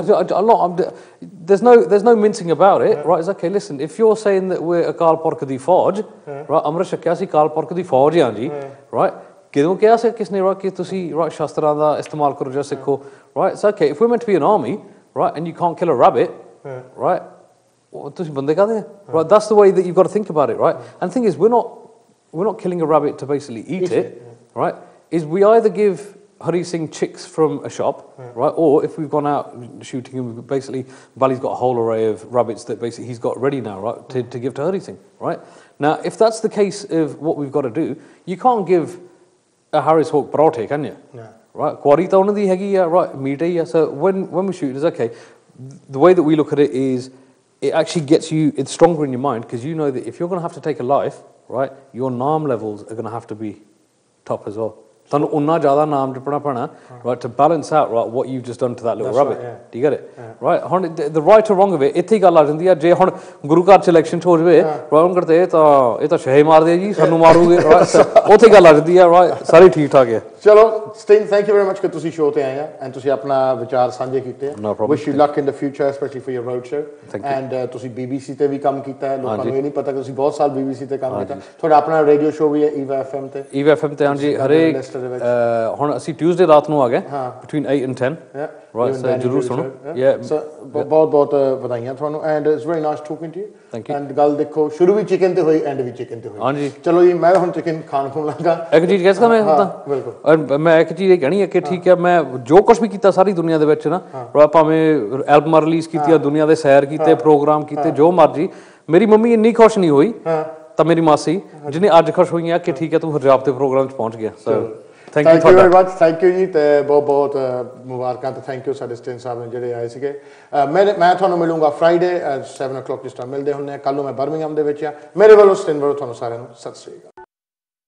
there's no mincing about it right it's okay listen if you're saying that we're Akal Purkh di fauj right amrit shakya si Akal Purkh di fauj hain ji right ਕਿਦੋਂ ਕਿਹਾ ਸੀ ਕਿਸਨੇ right ਕਿ ਤੁਸੀਂ right ਸ਼ਾਸਤਰਾਂ ਦਾ ਇਸਤੇਮਾਲ ਕਰੋ ਜਾਂ ਸਿੱਖੋ right it's okay if we're meant to be an army right and you can't kill a rabbit right ਤੁਸੀਂ ਬੰਦੇ ਕਾਹਦੇ right that's the way that you've got to think about it right and the thing is we're not killing a rabbit to basically eat it right is we either give Hari Singh chicks from a shop right or if we've gone out shooting and basically Bali's got a whole array of rabbits that basically he's got ready now right to give to Hari Singh right now if that's the case of what we've got to do you can't give a Harris Hawk parothe can you right quari ta ਉਹਨਾਂ ਦੀ ਹੈਗੀ ਆ right meat ਹੀ ਆ so when we shoot it's okay the way that we look at it is it actually gets you it's stronger in your mind because you know that if you're going to have to take a life right your naam levels are going to have to be top as well ਤੁਹਾਨੂੰ ਉਨਾ ਜ਼ਿਆਦਾ ਨਾਮ ਜਪਣਾ ਪੈਣਾ right to balance out right what you've just done to that little rabbit do you get it right ਹੁਣ the right or wrong of it ਇੱਥੇ ਹੀ ਗੱਲ ਆ ਜਾਂਦੀ ਆ ਜੇ ਹੁਣ ਗੁਰੂ ਘਰ ਚ ਇਲੈਕਸ਼ਨ ਹੋ ਜਵੇ right ਕਰਦੇ ਇਹ ਤਾਂ ਸ਼ਹੇ ਮਾਰਦੇ ਜੀ ਸਾਨੂੰ ਮਾਰੂਗੇ right ਉੱਥੇ ਗੱਲ ਆ ਜਾਂਦੀ ਆ right ਸਾਰੇ ਠੀਕ ਠਾਕ ਹੈ ਚਲੋ sting thank you very much ਕਿ ਤੁਸੀਂ ਸ਼ੋਅ ਤੇ ਆਏ ਆ ਐਂਡ ਤੁਸੀਂ ਆਪਣਾ ਵਿਚਾਰ ਸਾਂਝੇ ਕੀਤੇ ਆ wish you luck in the future specially for your road show and ਤੁਸੀਂ BBC ਤੇ ਵੀ ਕੰਮ ਕੀਤਾ ਹੈ ਲੋਕਾਂ ਨੂੰ ਇਹ ਨਹੀਂ ਪਤਾ ਕਿ ਤੁਸੀਂ ਬਹੁਤ ਸਾਲ BBC ਤੇ ਕੰਮ ਕੀਤਾ ਤੁਹਾਡਾ ਆਪਣਾ ਰੇਡੀਓ ਸ਼ੋਅ ਵੀ ਹੈ ਈਵਾ FM ਤੇ ਹਾਂਜੀ ਹਰੇਕ ਹੁਣ ਅਸੀਂ ਟਿਊਜ਼ਡੇ ਰਾਤ ਨੂੰ ਆ ਗਏ between 8 and 10 right so ਜ਼ਰੂਰ ਸੁਣੋ ਬਹੁਤ ਵਧਾਈਆਂ ਤੁਹਾਨੂੰ and it's very nice talking to you and ਗੱਲ ਦੇਖੋ ਸ਼ੁਰੂ ਵੀ ਚਿਕਨ ਤੇ ਹੋਈ ਐਂਡ ਵੀ ਚਿਕਨ ਤੇ ਹੋਈ ਹਾਂਜੀ ਚਲੋ ਜੀ ਮੈਂ ਹੁਣ ਚਿਕਨ ਖਾਣ ਲੱਗਾ ਇੱਕ ਚੀਜ਼ ਕਹਿ ਸਕਦਾ ਮੈਂ ਤਾਂ ਬਿਲਕੁਲ ਮੈਂ ਇੱਕ ਚੀਜ਼ ਇਹ ਕਹਿਣੀ ਹੈ ਕਿ ਠੀਕ ਹੈ ਮੈਂ ਜੋ ਕੁਝ ਵੀ ਕੀਤਾ ਸਾਰੀ ਦੁਨੀਆ ਦੇ ਵਿੱਚ ਨਾ ਭਾਵੇਂ ਐਲਬਮਾਂ ਰਿਲੀਜ਼ ਕੀਤੀਆਂ ਦੁਨੀਆ ਦੇ ਸੈਰ ਕੀਤੇ ਪ੍ਰੋਗਰਾਮ ਕੀਤੇ ਜੋ ਮਰਜੀ ਮੇਰੀ ਮੰਮੀ ਇੰਨੀ ਖੁਸ਼ ਨਹੀਂ ਹੋਈ ਤਾਂ ਮੇਰੀ ਮਾਸੀ ਜਿਹਨੇ ਅੱਜ ਖੁਸ਼ ਹੋਈਆਂ ਕਿ ਠੀਕ ਹੈ ਤੂੰ ਹਰਜਾਬ ਦੇ ਪ੍ਰੋਗਰਾਮ 'ਚ ਪਹੁੰਚ ਗਿਆ so thank you very much thank you ਜੀ ਤੇ ਬਹੁਤ ਮੁਬਾਰਕਾਂ ਤੇ ਥੈਂਕ ਯੂ ਸਾਡੇ ਸਟਿਨ ਸਾਹਿਬ ਨੇ ਜਿਹੜੇ ਆਏ ਸੀਗੇ ਮੈਂ ਤੁਹਾਨੂੰ ਮਿਲੂੰਗਾ ਫਰਾਈਡੇ 7 o'clock ਜਿਸ ਟਾਈਮ ਮਿਲਦੇ ਹੁੰਦੇ ਆ ਕੱਲ ਨੂੰ ਮੈਂ ਬਰਮਿੰਗਮ ਦੇ ਵਿੱਚ ਆ ਮੇਰੇ ਵੱਲੋਂ ਸਟਿਨ ਵੱਲੋਂ ਤੁਹਾਨੂੰ ਸਾਰਿਆਂ ਨੂੰ ਸਤਿ ਸ਼੍ਰੀ ਅਕਾਲ